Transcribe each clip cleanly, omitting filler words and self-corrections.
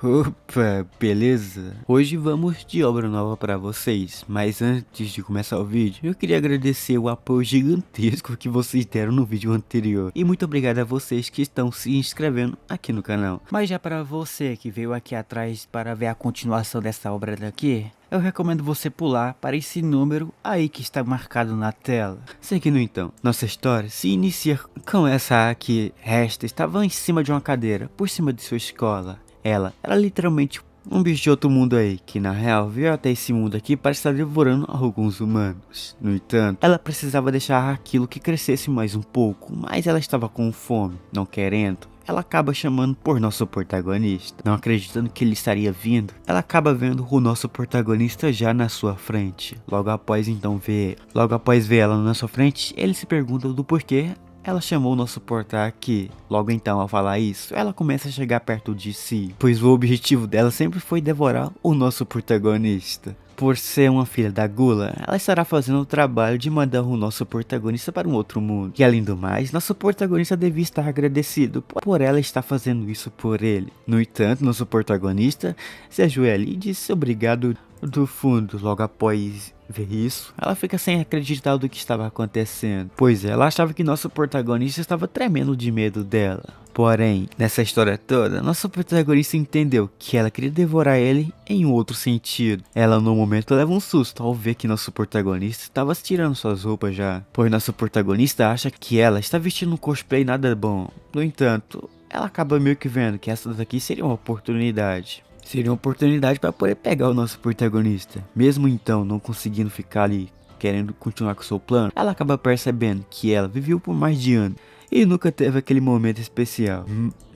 Opa, beleza? Hoje vamos de obra nova para vocês, mas antes de começar o vídeo, eu queria agradecer o apoio gigantesco que vocês deram no vídeo anterior. E muito obrigado a vocês que estão se inscrevendo aqui no canal. Mas já para você que veio aqui atrás para ver a continuação dessa obra daqui, eu recomendo você pular para esse número aí que está marcado na tela. Seguindo então, nossa história se inicia com essa aqui. Esta estava em cima de uma cadeira, por cima de sua escola. Ela era literalmente um bicho de outro mundo aí, que na real veio até esse mundo aqui para estar devorando alguns humanos. No entanto, ela precisava deixar aquilo que crescesse mais um pouco, mas ela estava com fome, não querendo. Ela acaba chamando por nosso protagonista. Não acreditando que ele estaria vindo, ela acaba vendo o nosso protagonista já na sua frente. Logo após ver ela na sua frente, ele se pergunta do porquê ela chamou o nosso portar aqui. Logo então, ao falar isso, ela começa a chegar perto de si, pois o objetivo dela sempre foi devorar o nosso protagonista. Por ser uma filha da Gula, ela estará fazendo o trabalho de mandar o nosso protagonista para um outro mundo. E além do mais, nosso protagonista devia estar agradecido por ela estar fazendo isso por ele. No entanto, nosso protagonista se ajoelha e diz obrigado do fundo. Logo após ver isso, ela fica sem acreditar do que estava acontecendo, pois ela achava que nosso protagonista estava tremendo de medo dela. Porém, nessa história toda, nosso protagonista entendeu que ela queria devorar ele em um outro sentido. Ela no momento leva um susto ao ver que nosso protagonista estava tirando suas roupas já, pois nosso protagonista acha que ela está vestindo um cosplay nada bom. No entanto, ela acaba meio que vendo que essa daqui seria uma oportunidade. Seria uma oportunidade para poder pegar o nosso protagonista. Mesmo então não conseguindo ficar ali, querendo continuar com o seu plano, ela acaba percebendo que ela viveu por mais de anos e nunca teve aquele momento especial.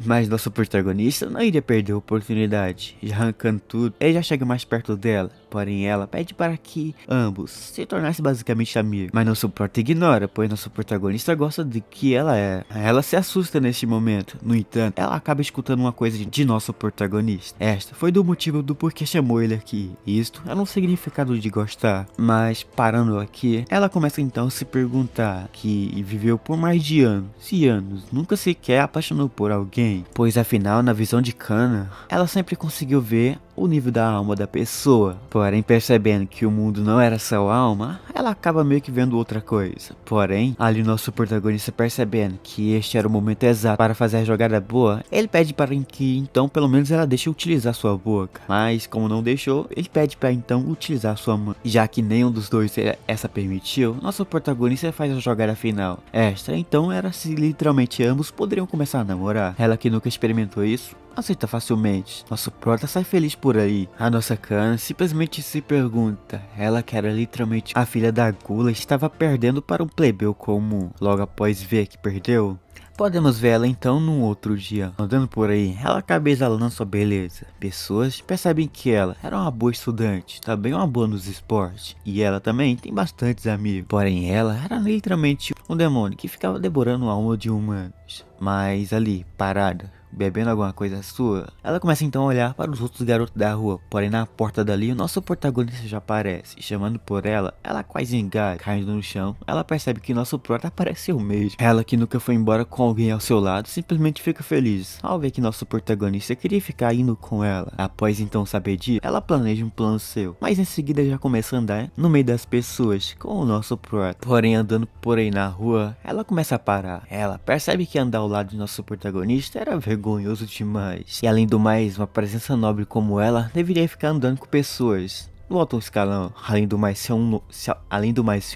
Mas nosso protagonista não iria perder a oportunidade. Já arrancando tudo, ele já chega mais perto dela. Porém ela pede para que ambos se tornassem basicamente amigos. Mas nosso prota ignora, pois nosso protagonista gosta de que ela é. Ela se assusta neste momento. No entanto, ela acaba escutando uma coisa de nosso protagonista. Esta foi do motivo do porquê chamou ele aqui. Isto era um significado de gostar. Mas parando aqui, ela começa então a se perguntar que viveu por mais de anos, nunca sequer apaixonou por alguém, pois afinal na visão de Kana, ela sempre conseguiu ver o nível da alma da pessoa. Porém, percebendo que o mundo não era só alma, ela acaba meio que vendo outra coisa. Porém, ali nosso protagonista percebendo que este era o momento exato para fazer a jogada boa, ele pede para que então pelo menos ela deixe utilizar sua boca. Mas como não deixou, ele pede para então utilizar sua mão. Já que nenhum dos dois essa permitiu, nosso protagonista faz a jogada final. Esta então era se literalmente ambos poderiam começar a namorar. Ela que nunca experimentou isso, aceita facilmente. Nosso prota sai feliz por aí. A nossa Kana simplesmente se pergunta. Ela que era literalmente a filha da Gula estava perdendo para um plebeu comum. Logo após ver que perdeu, podemos ver ela então num outro dia. Andando por aí, ela acaba exalando sua beleza. Pessoas percebem que ela era uma boa estudante, também uma boa nos esportes. E ela também tem bastantes amigos. Porém ela era literalmente um demônio que ficava devorando a alma de humanos. Mas ali, parada, bebendo alguma coisa sua, ela começa então a olhar para os outros garotos da rua. Porém na porta dali o nosso protagonista já aparece. Chamando por ela, ela quase engasga. Caindo no chão, ela percebe que nosso prota apareceu mesmo. Ela que nunca foi embora com alguém ao seu lado, simplesmente fica feliz ao ver que nosso protagonista queria ficar indo com ela. Após então saber disso, ela planeja um plano seu, mas em seguida já começa a andar no meio das pessoas com o nosso prota. Porém andando por aí na rua, ela começa a parar. Ela percebe que andar ao lado de nosso protagonista era vergonhoso demais. E além do mais, uma presença nobre como ela deveria ficar andando com pessoas no alto escalão. Além do mais, se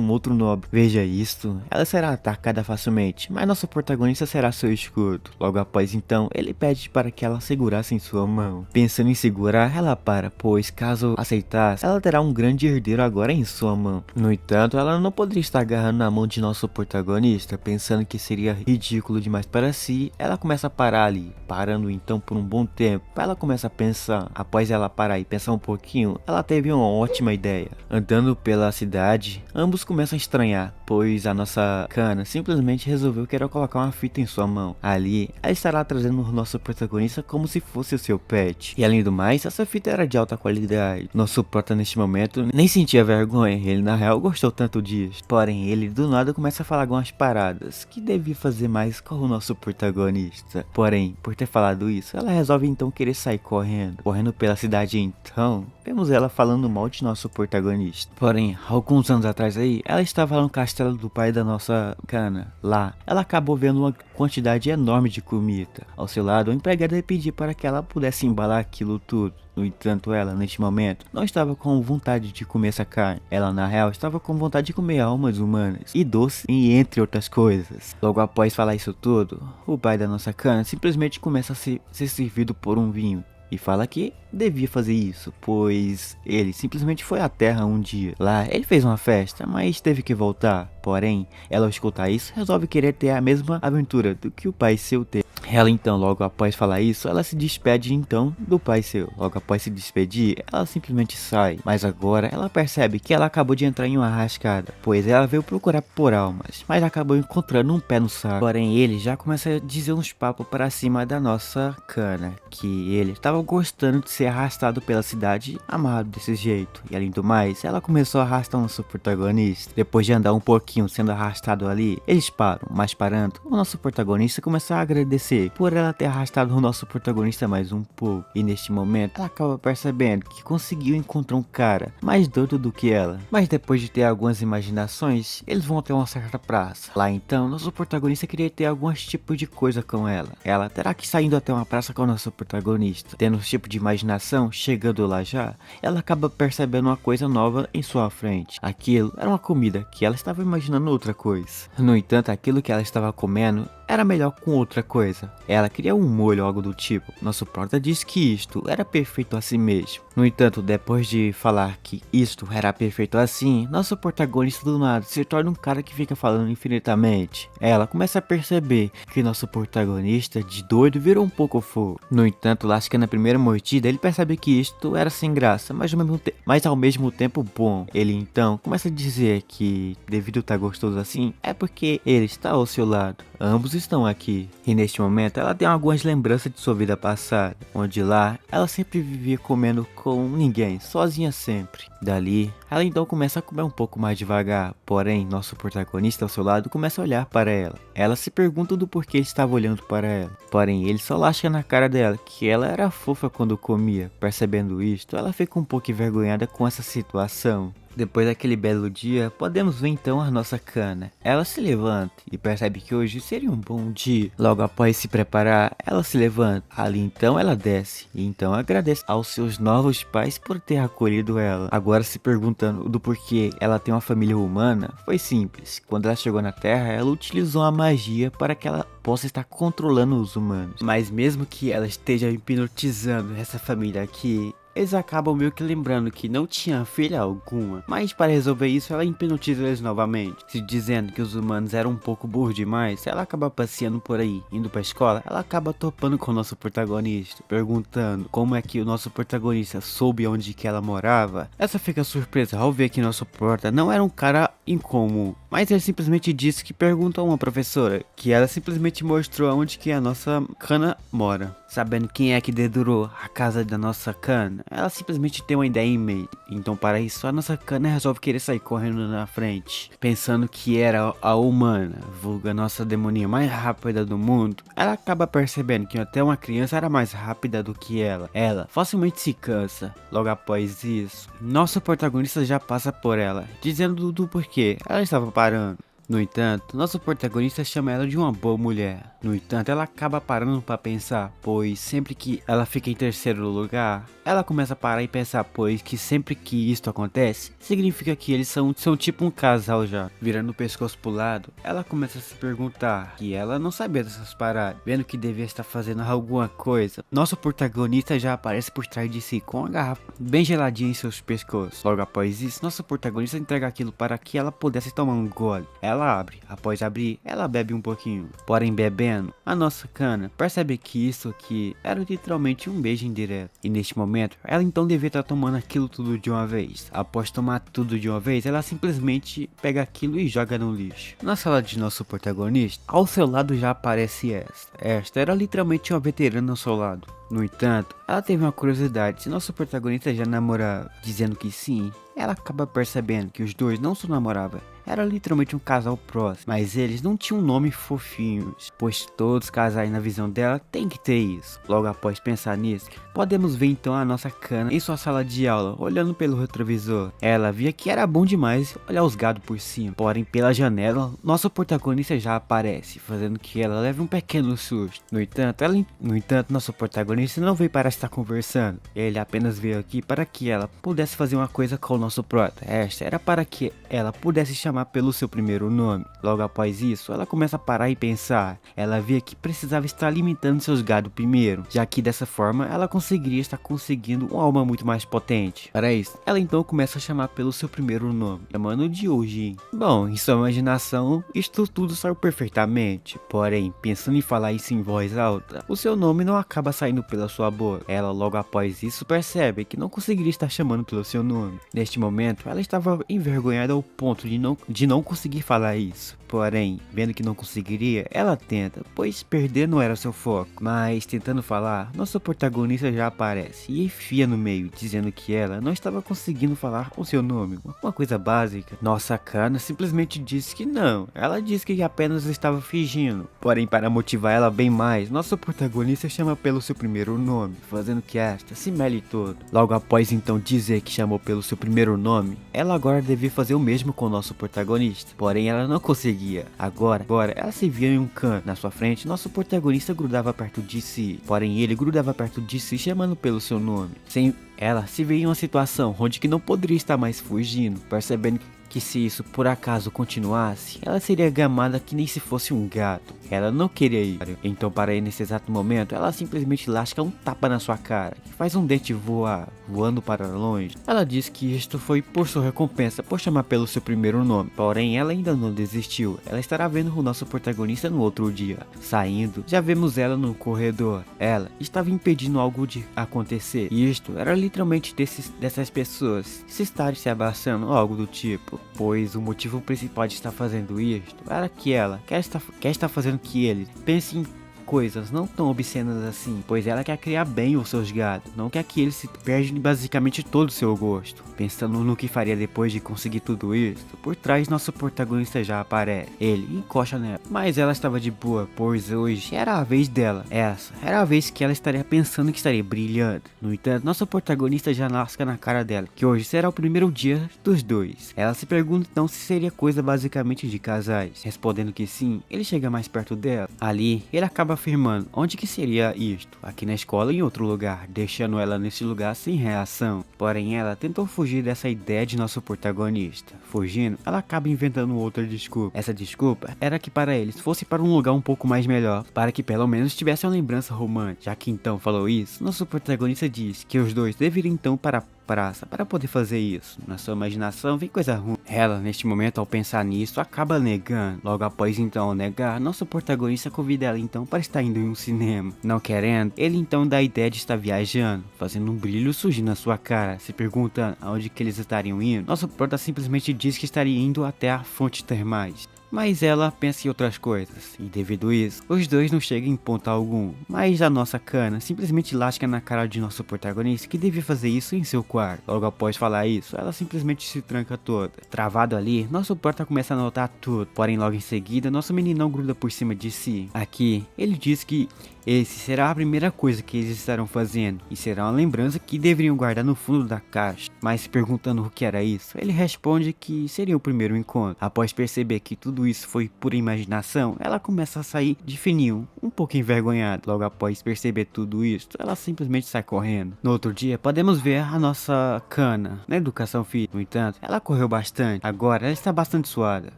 um outro nobre veja isto, ela será atacada facilmente, mas nosso protagonista será seu escudo. Logo após então, ele pede para que ela segurasse em sua mão. Pensando em segurar, ela para, pois caso aceitasse, ela terá um grande herdeiro agora em sua mão. No entanto, ela não poderia estar agarrando na mão de nosso protagonista, pensando que seria ridículo demais para si. Ela começa a parar ali, parando então por um bom tempo. Ela começa a pensar. Após ela parar e pensar um pouquinho, ela teve uma uma ótima ideia. Andando pela cidade, ambos começam a estranhar, pois a nossa Kana simplesmente resolveu querer colocar uma fita em sua mão. Ali, ela estará trazendo o nosso protagonista como se fosse o seu pet. E além do mais, essa fita era de alta qualidade. Nosso prota neste momento nem sentia vergonha, ele na real gostou tanto disso. Porém, ele do nada começa a falar algumas paradas que devia fazer mais com o nosso protagonista. Porém, por ter falado isso, ela resolve então querer sair correndo pela cidade. Então vemos ela falando mal de nosso protagonista. Porém, alguns anos atrás aí, ela estava lá no castelo do pai da nossa Kana. Lá, ela acabou vendo uma quantidade enorme de comida. Ao seu lado, o empregado ia pedir para que ela pudesse embalar aquilo tudo. No entanto, ela, neste momento, não estava com vontade de comer essa carne. Ela, na real, estava com vontade de comer almas humanas e doce, e entre outras coisas. Logo após falar isso tudo, o pai da nossa Kana simplesmente começa a ser servido por um vinho. E fala que devia fazer isso, pois ele simplesmente foi à Terra um dia. Lá ele fez uma festa, mas teve que voltar. Porém, ela ao escutar isso, resolve querer ter a mesma aventura do que o pai seu teve. Ela então, logo após falar isso, ela se despede então do pai seu. Logo após se despedir, ela simplesmente sai. Mas agora ela percebe que ela acabou de entrar em uma rascada, pois ela veio procurar por almas, mas acabou encontrando um pé no saco. Porém, ele já começa a dizer uns papos para cima da nossa Kana, que ele estava gostando de ser arrastado pela cidade amarrado desse jeito. E além do mais, ela começou a arrastar o nosso protagonista. Depois de andar um pouquinho sendo arrastado ali, eles param, mas parando, o nosso protagonista começa a agradecer por ela ter arrastado o nosso protagonista mais um pouco. E neste momento, ela acaba percebendo que conseguiu encontrar um cara mais doido do que ela. Mas depois de ter algumas imaginações, eles vão até uma certa praça. Lá então, nosso protagonista queria ter alguns tipos de coisa com ela. Ela terá que ir saindo até uma praça com o nosso protagonista. Tendo um tipo de imaginação, chegando lá já, ela acaba percebendo uma coisa nova em sua frente. Aquilo era uma comida que ela estava imaginando outra coisa. No entanto, aquilo que ela estava comendo era melhor com outra coisa. Ela queria um molho ou algo do tipo. Nosso prota disse que isto era perfeito assim mesmo. No entanto, depois de falar que isto era perfeito assim, nosso protagonista do nada se torna um cara que fica falando infinitamente. Ela começa a perceber que nosso protagonista de doido virou um pouco fogo. No entanto, lascando a primeira mordida, ele percebe que isto era sem graça, mas ao mesmo tempo bom. Ele então começa a dizer que devido a estar gostoso assim, é porque ele está ao seu lado. Ambos estão aqui. E neste momento ela tem algumas lembranças de sua vida passada, onde lá ela sempre vivia comendo com ninguém, sozinha sempre. Dali, ela então começa a comer um pouco mais devagar, porém nosso protagonista ao seu lado começa a olhar para ela. Ela se pergunta do porquê ele estava olhando para ela, porém ele só lasca na cara dela que ela era fofa quando comia. Percebendo isto, ela fica um pouco envergonhada com essa situação. Depois daquele belo dia, podemos ver então a nossa Kana. Ela se levanta e percebe que hoje seria um bom dia. Logo após se preparar, ela se levanta. Ali então ela desce e então agradece aos seus novos pais por ter acolhido ela. Agora se perguntando do porquê ela tem uma família humana, foi simples. Quando ela chegou na Terra, ela utilizou a magia para que ela possa estar controlando os humanos. Mas mesmo que ela esteja hipnotizando essa família aqui, eles acabam meio que lembrando que não tinha filha alguma, mas para resolver isso ela hipnotiza eles novamente, se dizendo que os humanos eram um pouco burros demais. Ela acaba passeando por aí, indo pra escola, ela acaba topando com o nosso protagonista, perguntando como é que o nosso protagonista soube onde que ela morava. Essa fica surpresa ao ver que nosso prota não era um cara incomum, mas ele simplesmente disse que perguntou a uma professora, que ela simplesmente mostrou onde que a nossa Kana mora. Sabendo quem é que dedurou a casa da nossa Kana, ela simplesmente tem uma ideia em mente. Então para isso a nossa Kana resolve querer sair correndo na frente, pensando que era a humana, vulga nossa demoninha mais rápida do mundo. Ela acaba percebendo que até uma criança era mais rápida do que ela. Ela facilmente se cansa. Logo após isso, nosso protagonista já passa por ela, dizendo do porquê ela estava parando. No entanto, nosso protagonista chama ela de uma boa mulher. No entanto, ela acaba parando para pensar, pois sempre que ela fica em terceiro lugar, ela começa a parar e pensar, pois que sempre que isto acontece, significa que eles são tipo um casal já. Virando o pescoço pro lado, ela começa a se perguntar que ela não sabia dessas paradas, vendo que devia estar fazendo alguma coisa. Nosso protagonista já aparece por trás de si com a garrafa bem geladinha em seus pescoços. Logo após isso, nosso protagonista entrega aquilo para que ela pudesse tomar um gole. Ela abre, após abrir, ela bebe um pouquinho. Porém, bebendo, percebendo, a nossa Kana percebe que isso aqui era literalmente um beijo indireto. E neste momento, ela então devia estar tomando aquilo tudo de uma vez. Após tomar tudo de uma vez, ela simplesmente pega aquilo e joga no lixo. Na sala de nosso protagonista, ao seu lado já aparece esta. Esta era literalmente uma veterana ao seu lado. No entanto, ela teve uma curiosidade se nosso protagonista já namorava, dizendo que sim. Ela acaba percebendo que os dois não se namoravam, era literalmente um casal próximo, mas eles não tinham nome fofinhos, pois todos os casais na visão dela tem que ter isso. Logo após pensar nisso, podemos ver então a nossa Kana em sua sala de aula, olhando pelo retrovisor. Ela via que era bom demais olhar os gados por cima, porém pela janela, nosso protagonista já aparece, fazendo que ela leve um pequeno susto. No entanto, nosso protagonista não veio para estar conversando, ele apenas veio aqui para que ela pudesse fazer uma coisa com o nosso prota. Esta era para que ela pudesse chamar pelo seu primeiro nome. Logo após isso, ela começa a parar e pensar. Ela via que precisava estar alimentando seus gados primeiro, já que dessa forma ela conseguiria estar conseguindo uma alma muito mais potente. Para isso, ela então começa a chamar pelo seu primeiro nome, chamando de Ojin. Bom, em sua imaginação, isto tudo saiu perfeitamente, porém, pensando em falar isso em voz alta, o seu nome não acaba saindo pela sua boca. Ela logo após isso percebe que não conseguiria estar chamando pelo seu nome. Neste momento, ela estava envergonhada ao ponto de não conseguir falar isso. Porém, vendo que não conseguiria, ela tenta, pois perder não era seu foco. Mas, tentando falar, nosso protagonista já aparece e enfia no meio, dizendo que ela não estava conseguindo falar o seu nome. Uma coisa básica. Nossa Kana simplesmente disse que não. Ela disse que apenas estava fingindo. Porém, para motivar ela bem mais, nosso protagonista chama pelo seu primeiro nome, fazendo que esta se mele todo. Logo após então dizer que chamou pelo seu primeiro nome, ela agora devia fazer o mesmo com o nosso protagonista. Porém, ela não conseguia. Agora ela se via em um canto. Na sua frente, nosso protagonista grudava perto de si. Porém, ele grudava perto de si chamando pelo seu nome. Sem ela se via em uma situação onde que não poderia estar mais fugindo, percebendo que se isso por acaso continuasse, ela seria gamada que nem se fosse um gato. Ela não queria ir. Então, para ir nesse exato momento, ela simplesmente lasca um tapa na sua cara, que faz um dente voar, voando para longe. Ela diz que isto foi por sua recompensa, por chamar pelo seu primeiro nome. Porém, ela ainda não desistiu. Ela estará vendo o nosso protagonista no outro dia. Saindo, já vemos ela no corredor. Ela estava impedindo algo de acontecer. E isto era literalmente dessas pessoas se estarem se abraçando ou algo do tipo. Pois o motivo principal de estar fazendo isto era que ela quer estar fazendo que ele pense em coisas não tão obscenas assim, pois ela quer criar bem os seus gados, não quer que ele se perde basicamente todo o seu gosto. Pensando no que faria depois de conseguir tudo isso, por trás nosso protagonista já aparece. Ele encosta nela, mas ela estava de boa, pois hoje era a vez dela. Essa era a vez que ela estaria pensando que estaria brilhando. No entanto, nosso protagonista já lasca na cara dela, que hoje será o primeiro dia dos dois. Ela se pergunta então se seria coisa basicamente de casais. Respondendo que sim, ele chega mais perto dela. Ali, ele acaba afirmando onde que seria isto, aqui na escola ou em outro lugar, deixando ela nesse lugar sem reação. Porém, ela tentou fugir dessa ideia de nosso protagonista. Fugindo, ela acaba inventando outra desculpa. Essa desculpa era que para eles fosse para um lugar um pouco mais melhor, para que pelo menos tivesse uma lembrança romântica. Já que então falou isso, nosso protagonista diz que os dois deveriam então para a praça para poder fazer isso. Na sua imaginação vem coisa ruim. Ela, neste momento, ao pensar nisso, acaba negando. Logo após então negar, nosso protagonista convida ela então para estar indo em um cinema. Não querendo, ele então dá a ideia de estar viajando, fazendo um brilho surgir na sua cara, se perguntando aonde que eles estariam indo. Nosso prota simplesmente diz que estaria indo até a fonte termais. Mas ela pensa em outras coisas, e devido a isso, os dois não chegam em ponto algum. Mas a nossa Kana simplesmente lasca na cara de nosso protagonista que devia fazer isso em seu quarto. Logo após falar isso, ela simplesmente se tranca toda. Travado ali, nosso prota começa a notar tudo, porém logo em seguida, nosso meninão gruda por cima de si. Aqui, ele diz que esse será a primeira coisa que eles estarão fazendo, e será uma lembrança que deveriam guardar no fundo da caixa. Mas se perguntando o que era isso, ele responde que seria o primeiro encontro. Após perceber que tudo isso foi pura imaginação, ela começa a sair de fininho, um pouco envergonhada. Logo após perceber tudo isso, ela simplesmente sai correndo. No outro dia, podemos ver a nossa Kana na educação física. No entanto, ela correu bastante. Agora, ela está bastante suada.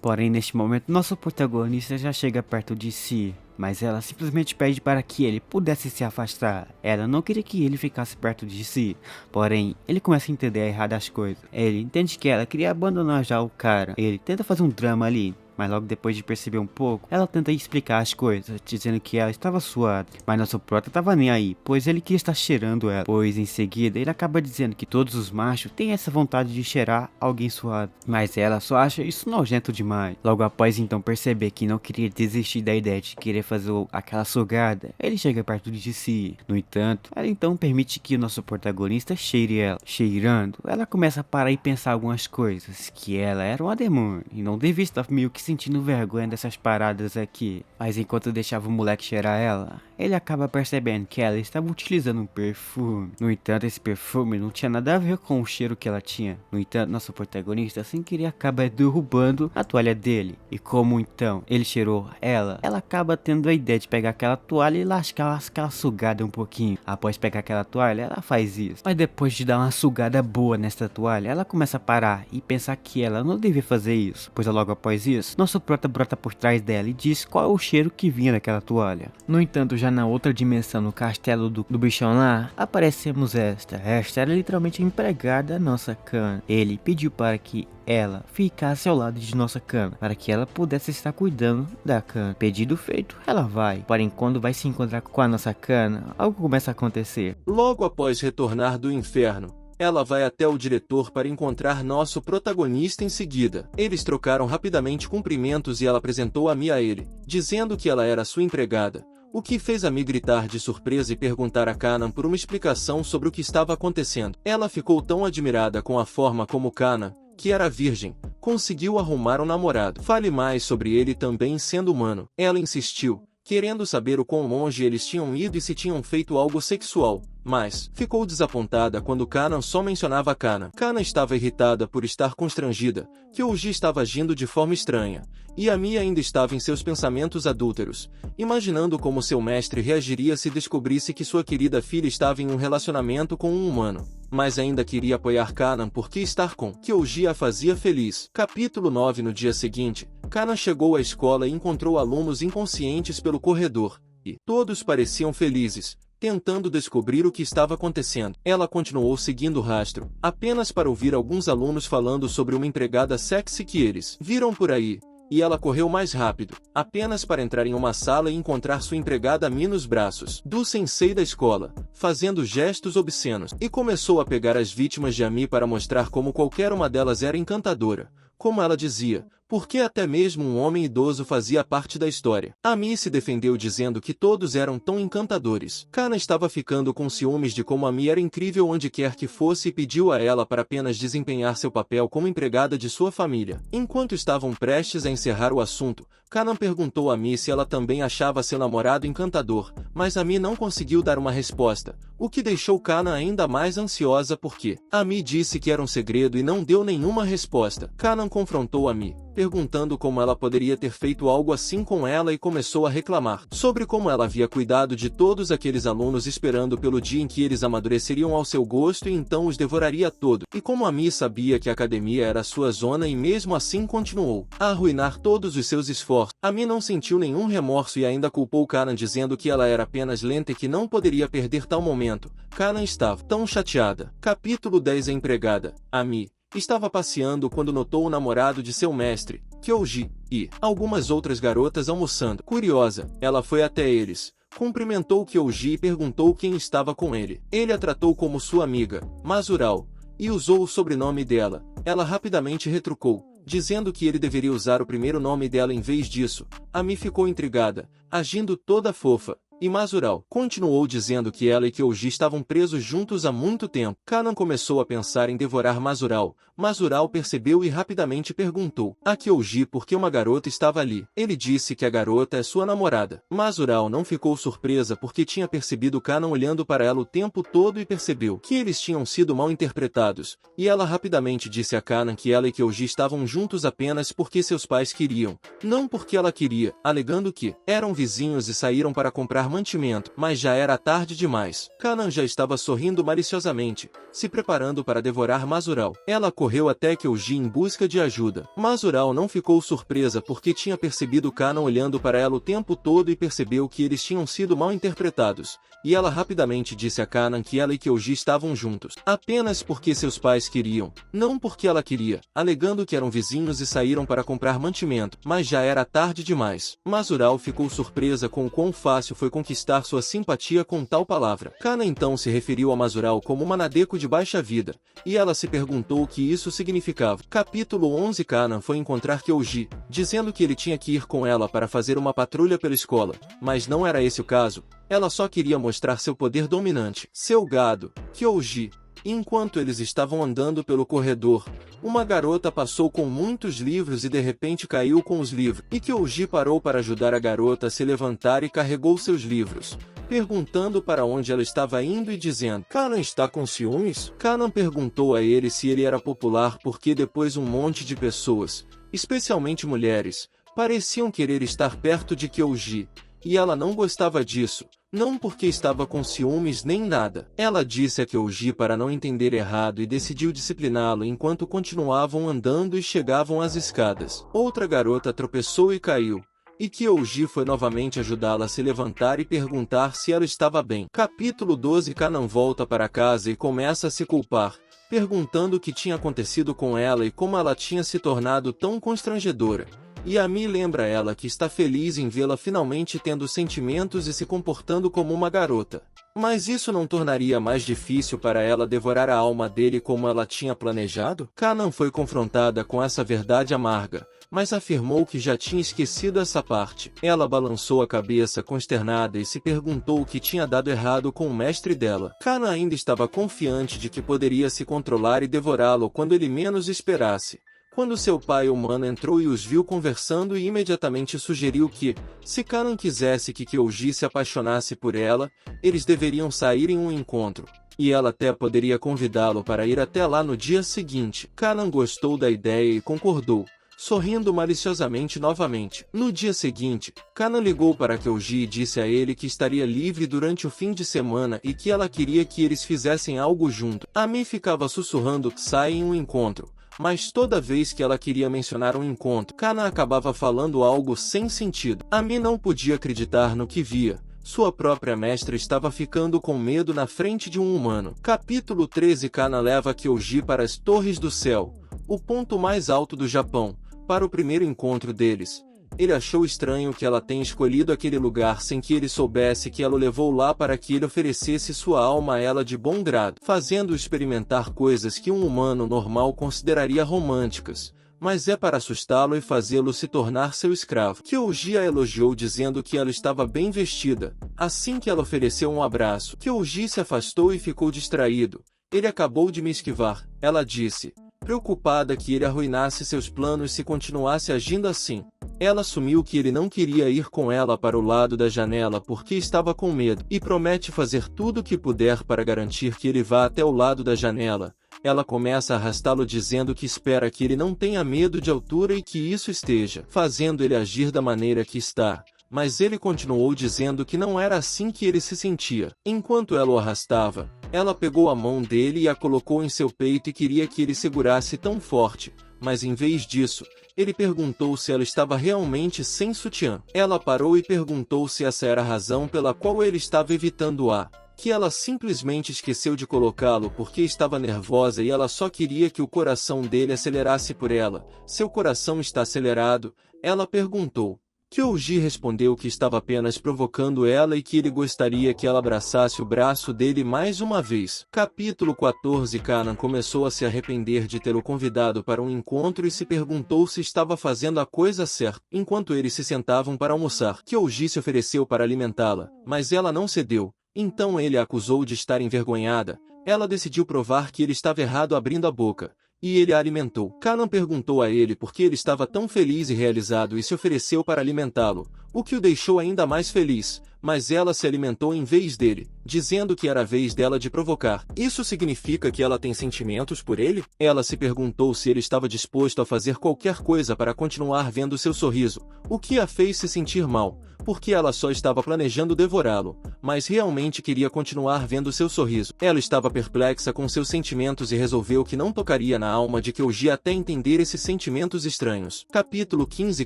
Porém, neste momento, nosso protagonista já chega perto de si. Mas ela simplesmente pede para que ele pudesse se afastar. Ela não queria que ele ficasse perto de si. Porém, ele começa a entender errado as coisas. Ele entende que ela queria abandonar já o cara. Ele tenta fazer um drama ali. mas logo depois de perceber um pouco, ela tenta explicar as coisas, dizendo que ela estava suada, mas nosso prota tava nem aí, pois ele queria estar cheirando ela, pois em seguida ele acaba dizendo que todos os machos têm essa vontade de cheirar alguém suado, mas ela só acha isso nojento demais. Logo após então perceber que não queria desistir da ideia de querer fazer aquela sugada, ele chega perto de si. No entanto, ela então permite que o nosso protagonista cheire ela. Cheirando, ela começa a parar e pensar algumas coisas, que ela era uma demônio e não devia estar meio que sentindo vergonha dessas paradas aqui. Mas enquanto deixava o moleque cheirar ela, ele acaba percebendo que ela estava utilizando um perfume. No entanto, esse perfume não tinha nada a ver com o cheiro que ela tinha. No entanto, nosso protagonista sem querer acaba derrubando a toalha dele. E como então ele cheirou ela acaba tendo a ideia de pegar aquela toalha e lascar aquela sugada um pouquinho. Após pegar aquela toalha, ela faz isso. Mas depois de dar uma sugada boa nessa toalha, ela começa a parar e pensar que ela não devia fazer isso. Pois logo após isso, nosso prota brota por trás dela e diz qual é o cheiro que vinha daquela toalha. No entanto, já na outra dimensão, no castelo do bichão lá, aparecemos esta era literalmente a empregada da nossa Kana. Ele pediu para que ela ficasse ao lado de nossa Kana, para que ela pudesse estar cuidando da Kana. Pedido feito, ela vai. Porém, quando vai se encontrar com a nossa Kana, algo começa a acontecer. Logo após retornar do inferno, ela vai até o diretor para encontrar nosso protagonista em seguida. Eles trocaram rapidamente cumprimentos e ela apresentou a Mi a ele, dizendo que ela era sua empregada. O que fez a Mi gritar de surpresa e perguntar a Kana por uma explicação sobre o que estava acontecendo. Ela ficou tão admirada com a forma como Kana, que era virgem, conseguiu arrumar um namorado. Fale mais sobre ele também sendo humano. Ela insistiu, querendo saber o quão longe eles tinham ido e se tinham feito algo sexual, mas ficou desapontada quando Kana só mencionava Kana. Kana estava irritada por estar constrangida, que Uji estava agindo de forma estranha, e a Mi ainda estava em seus pensamentos adúlteros, imaginando como seu mestre reagiria se descobrisse que sua querida filha estava em um relacionamento com um humano. Mas ainda queria apoiar Kana porque estar com Kyoji a fazia feliz. Capítulo 9. No dia seguinte, Kana chegou à escola e encontrou alunos inconscientes pelo corredor, e todos pareciam felizes, tentando descobrir o que estava acontecendo. Ela continuou seguindo o rastro, apenas para ouvir alguns alunos falando sobre uma empregada sexy que eles viram por aí. E ela correu mais rápido, apenas para entrar em uma sala e encontrar sua empregada Mi nos braços do sensei da escola, fazendo gestos obscenos, e começou a pegar as vítimas de Ami para mostrar como qualquer uma delas era encantadora, como ela dizia, porque até mesmo um homem idoso fazia parte da história. Ami se defendeu dizendo que todos eram tão encantadores. Kana estava ficando com ciúmes de como Ami era incrível onde quer que fosse e pediu a ela para apenas desempenhar seu papel como empregada de sua família. Enquanto estavam prestes a encerrar o assunto, Kana perguntou a Ami se ela também achava seu namorado encantador, mas Ami não conseguiu dar uma resposta, o que deixou Kana ainda mais ansiosa porque Ami disse que era um segredo e não deu nenhuma resposta. Kana confrontou Ami, perguntando como ela poderia ter feito algo assim com ela e começou a reclamar sobre como ela havia cuidado de todos aqueles alunos esperando pelo dia em que eles amadureceriam ao seu gosto e então os devoraria todo, e como Ami sabia que a academia era sua zona e mesmo assim continuou a arruinar todos os seus esforços. Ami não sentiu nenhum remorso e ainda culpou Kana dizendo que ela era apenas lenta e que não poderia perder tal momento. Kana estava tão chateada. Capítulo 10. A empregada, Ami, estava passeando quando notou o namorado de seu mestre, Kyoji, e algumas outras garotas almoçando. Curiosa, ela foi até eles, cumprimentou Kyoji e perguntou quem estava com ele. Ele a tratou como sua amiga, Masural, e usou o sobrenome dela. Ela rapidamente retrucou, dizendo que ele deveria usar o primeiro nome dela em vez disso. Ami ficou intrigada, agindo toda fofa. E Masural continuou dizendo que ela e Kyoji estavam presos juntos há muito tempo. Kana começou a pensar em devorar Masural. Masural percebeu e rapidamente perguntou a Kyoji por que uma garota estava ali. Ele disse que a garota é sua namorada. Masural não ficou surpresa porque tinha percebido Kana olhando para ela o tempo todo e percebeu que eles tinham sido mal interpretados. E ela rapidamente disse a Kana que ela e Kyoji estavam juntos apenas porque seus pais queriam, não porque ela queria, alegando que eram vizinhos e saíram para comprar comprar mantimento, mas já era tarde demais. Kanan já estava sorrindo maliciosamente, se preparando para devorar Masural. Ela correu até Kyoji em busca de ajuda. Masural não ficou surpresa porque tinha percebido Kanan olhando para ela o tempo todo e percebeu que eles tinham sido mal interpretados. E ela rapidamente disse a Kanan que ela e Kyoji estavam juntos, apenas porque seus pais queriam, não porque ela queria, alegando que eram vizinhos e saíram para comprar mantimento, mas já era tarde demais. Masural ficou surpresa com o quão fácil foi conquistar sua simpatia com tal palavra. Kanan então se referiu a Masural como uma Nadeko de baixa vida, e ela se perguntou o que isso significava. Capítulo 11. Kanan foi encontrar Kyoji, dizendo que ele tinha que ir com ela para fazer uma patrulha pela escola, mas não era esse o caso. Ela só queria mostrar seu poder dominante. Seu gado, Kyoji. Enquanto eles estavam andando pelo corredor, uma garota passou com muitos livros e de repente caiu com os livros. E Kyoji parou para ajudar a garota a se levantar e carregou seus livros, perguntando para onde ela estava indo e dizendo: Kanan está com ciúmes? Kanan perguntou a ele se ele era popular porque depois um monte de pessoas, especialmente mulheres, pareciam querer estar perto de Kyoji. E ela não gostava disso, não porque estava com ciúmes nem nada. Ela disse a Kyoji para não entender errado e decidiu discipliná-lo enquanto continuavam andando e chegavam às escadas. Outra garota tropeçou e caiu, e Kyoji foi novamente ajudá-la a se levantar e perguntar se ela estava bem. Capítulo 12. Kanan volta para casa e começa a se culpar, perguntando o que tinha acontecido com ela e como ela tinha se tornado tão constrangedora. E Ami lembra ela que está feliz em vê-la finalmente tendo sentimentos e se comportando como uma garota. Mas isso não tornaria mais difícil para ela devorar a alma dele como ela tinha planejado? Kanan foi confrontada com essa verdade amarga, mas afirmou que já tinha esquecido essa parte. Ela balançou a cabeça consternada e se perguntou o que tinha dado errado com o mestre dela. Kanan ainda estava confiante de que poderia se controlar e devorá-lo quando ele menos esperasse, quando seu pai humano entrou e os viu conversando e imediatamente sugeriu que, se Kanan quisesse que Kyoji se apaixonasse por ela, eles deveriam sair em um encontro, e ela até poderia convidá-lo para ir até lá no dia seguinte. Kanan gostou da ideia e concordou, sorrindo maliciosamente novamente. No dia seguinte, Kanan ligou para Kyoji e disse a ele que estaria livre durante o fim de semana e que ela queria que eles fizessem algo junto. Ami ficava sussurrando que sai em um encontro, mas toda vez que ela queria mencionar um encontro, Kanan acabava falando algo sem sentido. Ami não podia acreditar no que via. Sua própria mestra estava ficando com medo na frente de um humano. Capítulo 13. Kanan leva Kyoji para as Torres do Céu, o ponto mais alto do Japão, para o primeiro encontro deles. Ele achou estranho que ela tenha escolhido aquele lugar sem que ele soubesse que ela o levou lá para que ele oferecesse sua alma a ela de bom grado, fazendo-o experimentar coisas que um humano normal consideraria românticas, mas é para assustá-lo e fazê-lo se tornar seu escravo. Kyoji a elogiou dizendo que ela estava bem vestida, assim que ela ofereceu um abraço. Kyoji se afastou e ficou distraído. Ele acabou de me esquivar, ela disse, preocupada que ele arruinasse seus planos se continuasse agindo assim. Ela assumiu que ele não queria ir com ela para o lado da janela porque estava com medo, e promete fazer tudo o que puder para garantir que ele vá até o lado da janela. Ela começa a arrastá-lo dizendo que espera que ele não tenha medo de altura e que isso esteja fazendo ele agir da maneira que está. Mas ele continuou dizendo que não era assim que ele se sentia. Enquanto ela o arrastava, ela pegou a mão dele e a colocou em seu peito e queria que ele segurasse tão forte, mas em vez disso, ele perguntou se ela estava realmente sem sutiã. Ela parou e perguntou se essa era a razão pela qual ele estava evitando-a, que ela simplesmente esqueceu de colocá-lo porque estava nervosa e ela só queria que o coração dele acelerasse por ela. Seu coração está acelerado? Ela perguntou. Kyoji respondeu que estava apenas provocando ela e que ele gostaria que ela abraçasse o braço dele mais uma vez. Capítulo 14. Kanan começou a se arrepender de tê-lo convidado para um encontro e se perguntou se estava fazendo a coisa certa. Enquanto eles se sentavam para almoçar, Kyoji se ofereceu para alimentá-la, mas ela não cedeu. Então ele a acusou de estar envergonhada. Ela decidiu provar que ele estava errado abrindo a boca, e ele a alimentou. Kanan perguntou a ele por que ele estava tão feliz e realizado e se ofereceu para alimentá-lo, o que o deixou ainda mais feliz, mas ela se alimentou em vez dele, dizendo que era a vez dela de provocar. Isso significa que ela tem sentimentos por ele? Ela se perguntou se ele estava disposto a fazer qualquer coisa para continuar vendo seu sorriso, o que a fez se sentir mal, porque ela só estava planejando devorá-lo, mas realmente queria continuar vendo seu sorriso. Ela estava perplexa com seus sentimentos e resolveu que não tocaria na alma de Kyoji até entender esses sentimentos estranhos. Capítulo 15.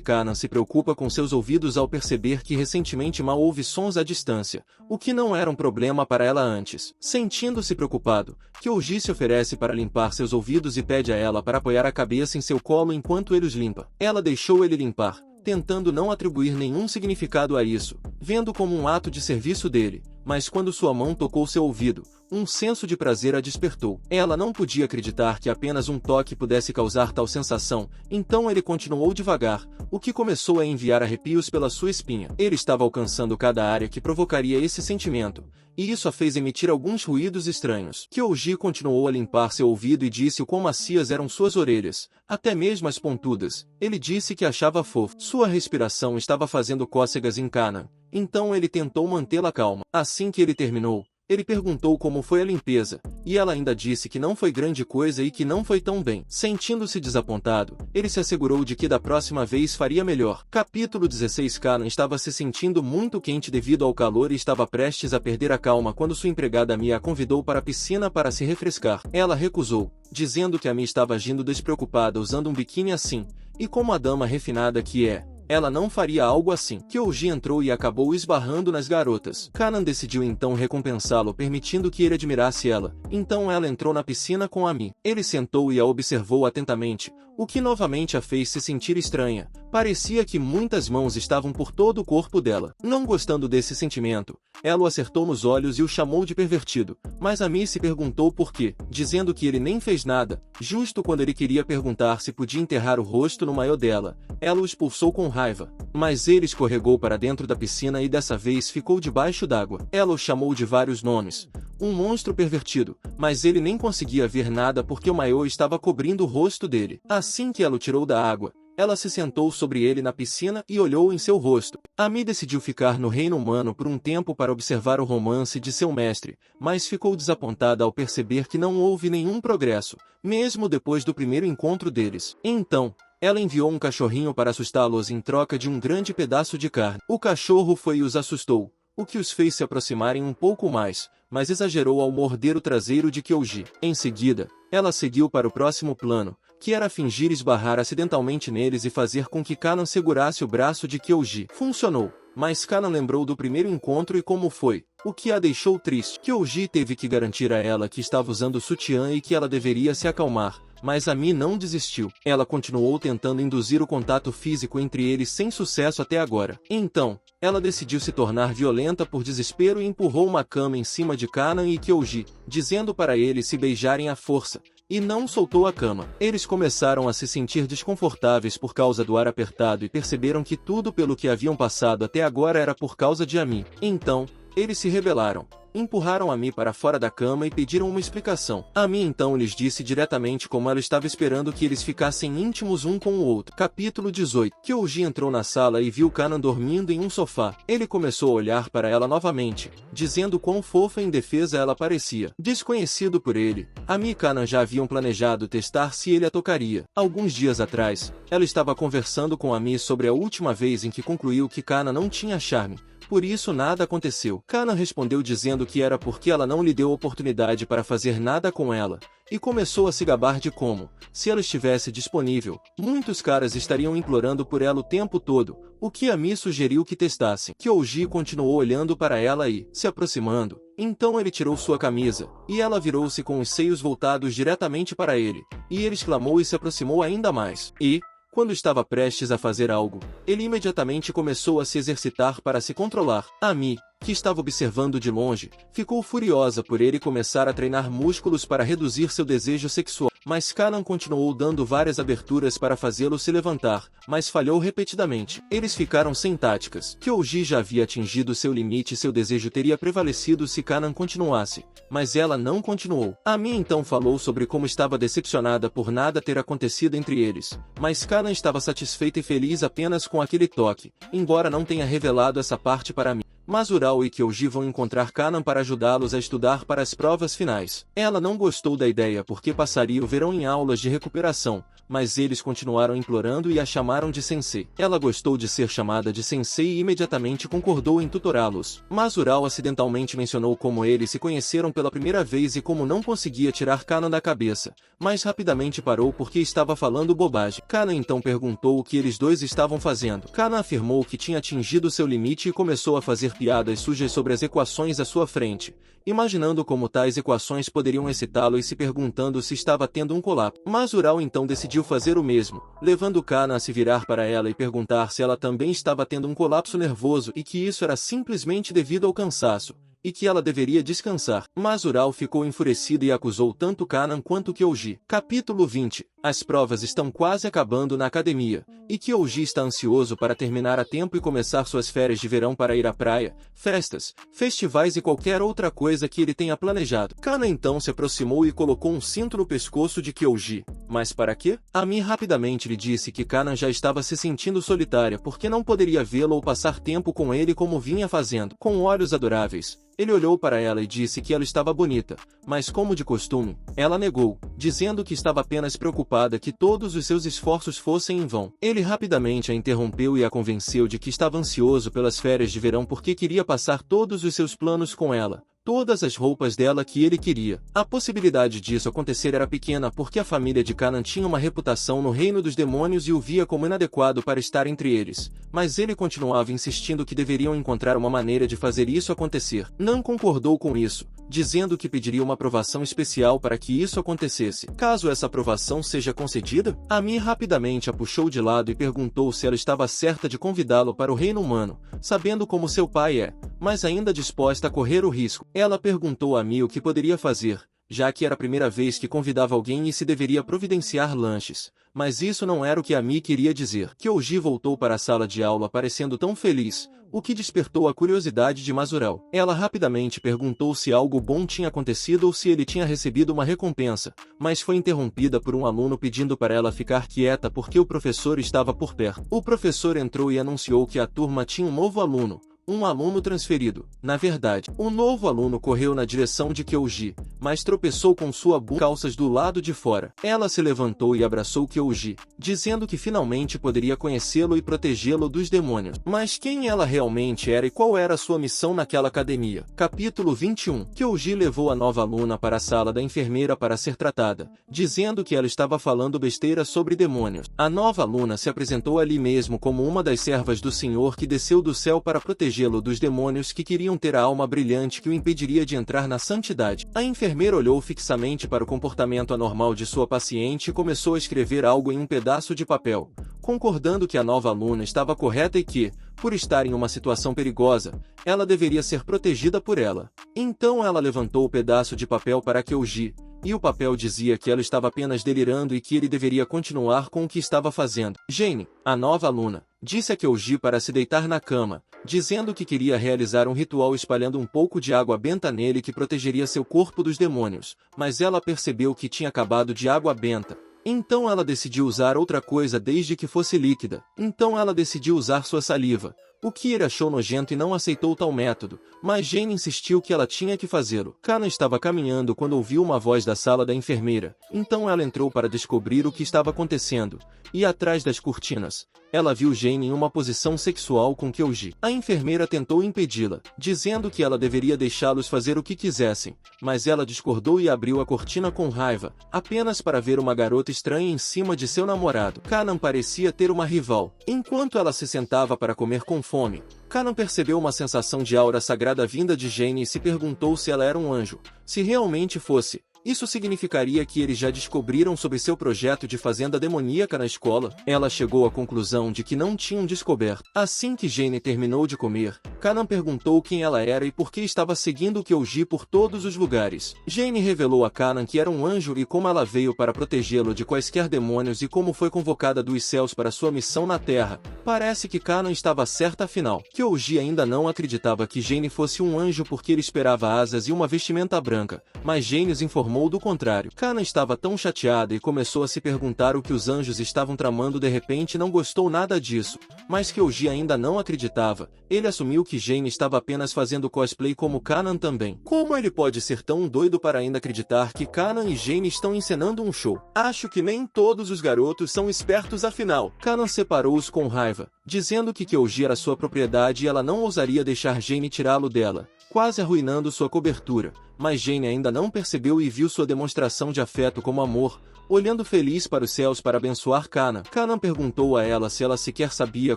Kanan se preocupa com seus ouvidos ao perceber que recentemente mal ouve sons à distância, o que não era um problema para ela antes. Sentindo-se preocupado, Kyoji se oferece para limpar seus ouvidos e pede a ela para apoiar a cabeça em seu colo enquanto ele os limpa. Ela deixou ele limpar, tentando não atribuir nenhum significado a isso, vendo como um ato de serviço dele, mas quando sua mão tocou seu ouvido, um senso de prazer a despertou. Ela não podia acreditar que apenas um toque pudesse causar tal sensação, então ele continuou devagar, o que começou a enviar arrepios pela sua espinha. Ele estava alcançando cada área que provocaria esse sentimento, e isso a fez emitir alguns ruídos estranhos. Kyoji continuou a limpar seu ouvido e disse o quão macias eram suas orelhas, até mesmo as pontudas. Ele disse que achava fofo. Sua respiração estava fazendo cócegas em Kanan, então ele tentou mantê-la calma. Assim que ele terminou, ele perguntou como foi a limpeza, e ela ainda disse que não foi grande coisa e que não foi tão bem. Sentindo-se desapontado, ele se assegurou de que da próxima vez faria melhor. Capítulo 16. Kanan estava se sentindo muito quente devido ao calor e estava prestes a perder a calma quando sua empregada Mia a convidou para a piscina para se refrescar. Ela recusou, dizendo que a Mia estava agindo despreocupada usando um biquíni assim, e como a dama refinada que é, ela não faria algo assim. Kyoji entrou e acabou esbarrando nas garotas. Kanan decidiu então recompensá-lo permitindo que ele admirasse ela. Então ela entrou na piscina com a Mi. Ele sentou e a observou atentamente, o que novamente a fez se sentir estranha. Parecia que muitas mãos estavam por todo o corpo dela. Não gostando desse sentimento, ela o acertou nos olhos e o chamou de pervertido. Mas a Mi se perguntou por quê, dizendo que ele nem fez nada. Justo quando ele queria perguntar se podia enterrar o rosto no maiô dela, ela o expulsou com raiva. Mas ele escorregou para dentro da piscina e dessa vez ficou debaixo d'água. Ela o chamou de vários nomes. Um monstro pervertido, mas ele nem conseguia ver nada porque o maiô estava cobrindo o rosto dele. Assim que ela o tirou da água, ela se sentou sobre ele na piscina e olhou em seu rosto. A Mi decidiu ficar no reino humano por um tempo para observar o romance de seu mestre, mas ficou desapontada ao perceber que não houve nenhum progresso, mesmo depois do primeiro encontro deles. Então, ela enviou um cachorrinho para assustá-los em troca de um grande pedaço de carne. O cachorro foi e os assustou, o que os fez se aproximarem um pouco mais, mas exagerou ao morder o traseiro de Kyoji. Em seguida, ela seguiu para o próximo plano, que era fingir esbarrar acidentalmente neles e fazer com que Kanan segurasse o braço de Kyoji. Funcionou, mas Kanan lembrou do primeiro encontro e como foi, o que a deixou triste. Kyoji teve que garantir a ela que estava usando sutiã e que ela deveria se acalmar, mas a Mi não desistiu. Ela continuou tentando induzir o contato físico entre eles sem sucesso até agora. Então, ela decidiu se tornar violenta por desespero e empurrou uma cama em cima de Kanan e Kyoji, dizendo para eles se beijarem à força, e não soltou a cama. Eles começaram a se sentir desconfortáveis por causa do ar apertado e perceberam que tudo pelo que haviam passado até agora era por causa de Ami. Então, eles se rebelaram, empurraram a Mi para fora da cama e pediram uma explicação. A Mi então lhes disse diretamente como ela estava esperando que eles ficassem íntimos um com o outro. Capítulo 18. Kyoji entrou na sala e viu Kanan dormindo em um sofá. Ele começou a olhar para ela novamente, dizendo quão fofa e indefesa ela parecia. Desconhecido por ele, a Mi e Kanan já haviam planejado testar se ele a tocaria. Alguns dias atrás, ela estava conversando com a Mi sobre a última vez em que concluiu que Kanan não tinha charme. Por isso nada aconteceu. Kanan respondeu dizendo que era porque ela não lhe deu oportunidade para fazer nada com ela, e começou a se gabar de como, se ela estivesse disponível, muitos caras estariam implorando por ela o tempo todo, o que a Mi sugeriu que testassem. Kyoji continuou olhando para ela e, se aproximando, então ele tirou sua camisa, e ela virou-se com os seios voltados diretamente para ele, e ele exclamou e se aproximou ainda mais. E, quando estava prestes a fazer algo, ele imediatamente começou a se exercitar para se controlar. A Mi, que estava observando de longe, ficou furiosa por ele começar a treinar músculos para reduzir seu desejo sexual. Mas Kanan continuou dando várias aberturas para fazê-lo se levantar, mas falhou repetidamente. Eles ficaram sem táticas. Kyoji já havia atingido seu limite e seu desejo teria prevalecido se Kanan continuasse, mas ela não continuou. A Mi então falou sobre como estava decepcionada por nada ter acontecido entre eles, mas Kanan estava satisfeita e feliz apenas com aquele toque, embora não tenha revelado essa parte para mim. Masural e Kyoji vão encontrar Kanan para ajudá-los a estudar para as provas finais. Ela não gostou da ideia porque passaria o verão em aulas de recuperação, mas eles continuaram implorando e a chamaram de sensei. Ela gostou de ser chamada de sensei e imediatamente concordou em tutorá-los. Masural acidentalmente mencionou como eles se conheceram pela primeira vez e como não conseguia tirar Kanan da cabeça, mas rapidamente parou porque estava falando bobagem. Kanan então perguntou o que eles dois estavam fazendo. Kanan afirmou que tinha atingido seu limite e começou a fazer piadas sujas sobre as equações à sua frente, imaginando como tais equações poderiam excitá-lo e se perguntando se estava tendo um colapso. Masural então decidiu fazer o mesmo, levando Kanan a se virar para ela e perguntar se ela também estava tendo um colapso nervoso e que isso era simplesmente devido ao cansaço, e que ela deveria descansar. Masural ficou enfurecido e acusou tanto Kanan quanto Kyoji. Capítulo 20. As provas estão quase acabando na academia, e Kyoji está ansioso para terminar a tempo e começar suas férias de verão para ir à praia, festas, festivais e qualquer outra coisa que ele tenha planejado. Kanan então se aproximou e colocou um cinto no pescoço de Kyoji. Mas para quê? Ami rapidamente lhe disse que Kanan já estava se sentindo solitária porque não poderia vê-lo ou passar tempo com ele como vinha fazendo. Com olhos adoráveis, ele olhou para ela e disse que ela estava bonita, mas como de costume, ela negou, dizendo que estava apenas preocupada que todos os seus esforços fossem em vão. Ele rapidamente a interrompeu e a convenceu de que estava ansioso pelas férias de verão porque queria passar todos os seus planos com ela. Todas as roupas dela que ele queria. A possibilidade disso acontecer era pequena porque a família de Kanan tinha uma reputação no reino dos demônios e o via como inadequado para estar entre eles, mas ele continuava insistindo que deveriam encontrar uma maneira de fazer isso acontecer. Não concordou com isso, dizendo que pediria uma aprovação especial para que isso acontecesse. Caso essa aprovação seja concedida, Ami rapidamente a puxou de lado e perguntou se ela estava certa de convidá-lo para o reino humano, sabendo como seu pai é, mas ainda disposta a correr o risco. Ela perguntou a Ami o que poderia fazer, já que era a primeira vez que convidava alguém e se deveria providenciar lanches. Mas isso não era o que Ami queria dizer. Kyoji voltou para a sala de aula parecendo tão feliz, o que despertou a curiosidade de Masural. Ela rapidamente perguntou se algo bom tinha acontecido ou se ele tinha recebido uma recompensa, mas foi interrompida por um aluno pedindo para ela ficar quieta porque o professor estava por perto. O professor entrou e anunciou que a turma tinha um novo aluno. Um aluno transferido. Na verdade, o novo aluno correu na direção de Kyoji, mas tropeçou com sua calças do lado de fora. Ela se levantou e abraçou Kyoji, dizendo que finalmente poderia conhecê-lo e protegê-lo dos demônios. Mas quem ela realmente era e qual era sua missão naquela academia? Capítulo 21. Kyoji levou a nova aluna para a sala da enfermeira para ser tratada, dizendo que ela estava falando besteira sobre demônios. A nova aluna se apresentou ali mesmo como uma das servas do Senhor que desceu do céu para protegê-lo dos demônios que queriam ter a alma brilhante que o impediria de entrar na santidade. A enfermeira olhou fixamente para o comportamento anormal de sua paciente e começou a escrever algo em um pedaço de papel, concordando que a nova aluna estava correta e que, por estar em uma situação perigosa, ela deveria ser protegida por ela. Então ela levantou o pedaço de papel para Kyoji, e o papel dizia que ela estava apenas delirando e que ele deveria continuar com o que estava fazendo. Jane, a nova aluna, disse a Kyoji para se deitar na cama, dizendo que queria realizar um ritual espalhando um pouco de água benta nele que protegeria seu corpo dos demônios, mas ela percebeu que tinha acabado de água benta. Então ela decidiu usar outra coisa desde que fosse líquida. Então ela decidiu usar sua saliva. O Kira achou nojento e não aceitou tal método, mas Jane insistiu que ela tinha que fazê-lo. Kanan estava caminhando quando ouviu uma voz da sala da enfermeira, então ela entrou para descobrir o que estava acontecendo, e atrás das cortinas, ela viu Jane em uma posição sexual com Kyoji. A enfermeira tentou impedi-la, dizendo que ela deveria deixá-los fazer o que quisessem, mas ela discordou e abriu a cortina com raiva, apenas para ver uma garota estranha em cima de seu namorado. Kanan parecia ter uma rival. Enquanto ela se sentava para comer com fome, Kanan percebeu uma sensação de aura sagrada vinda de Jane e se perguntou se ela era um anjo. Se realmente fosse, isso significaria que eles já descobriram sobre seu projeto de fazenda demoníaca na escola? Ela chegou à conclusão de que não tinham descoberto. Assim que Jane terminou de comer, Kanan perguntou quem ela era e por que estava seguindo Kyoji por todos os lugares. Jane revelou a Kanan que era um anjo e como ela veio para protegê-lo de quaisquer demônios e como foi convocada dos céus para sua missão na Terra. Parece que Kanan estava certa afinal. Kyoji ainda não acreditava que Jane fosse um anjo porque ele esperava asas e uma vestimenta branca, mas Jane os informou afirmou do contrário. Kanan estava tão chateada e começou a se perguntar o que os anjos estavam tramando. De repente não gostou nada disso, mas Kyoji ainda não acreditava. Ele assumiu que Jane estava apenas fazendo cosplay como Kanan também. Como ele pode ser tão doido para ainda acreditar que Kanan e Jane estão encenando um show? Acho que nem todos os garotos são espertos afinal. Kanan separou-os com raiva, dizendo que Kyoji era sua propriedade e ela não ousaria deixar Jane tirá-lo dela, quase arruinando sua cobertura. Mas Jane ainda não percebeu e viu sua demonstração de afeto como amor, olhando feliz para os céus para abençoar Kanan. Kanan perguntou a ela se ela sequer sabia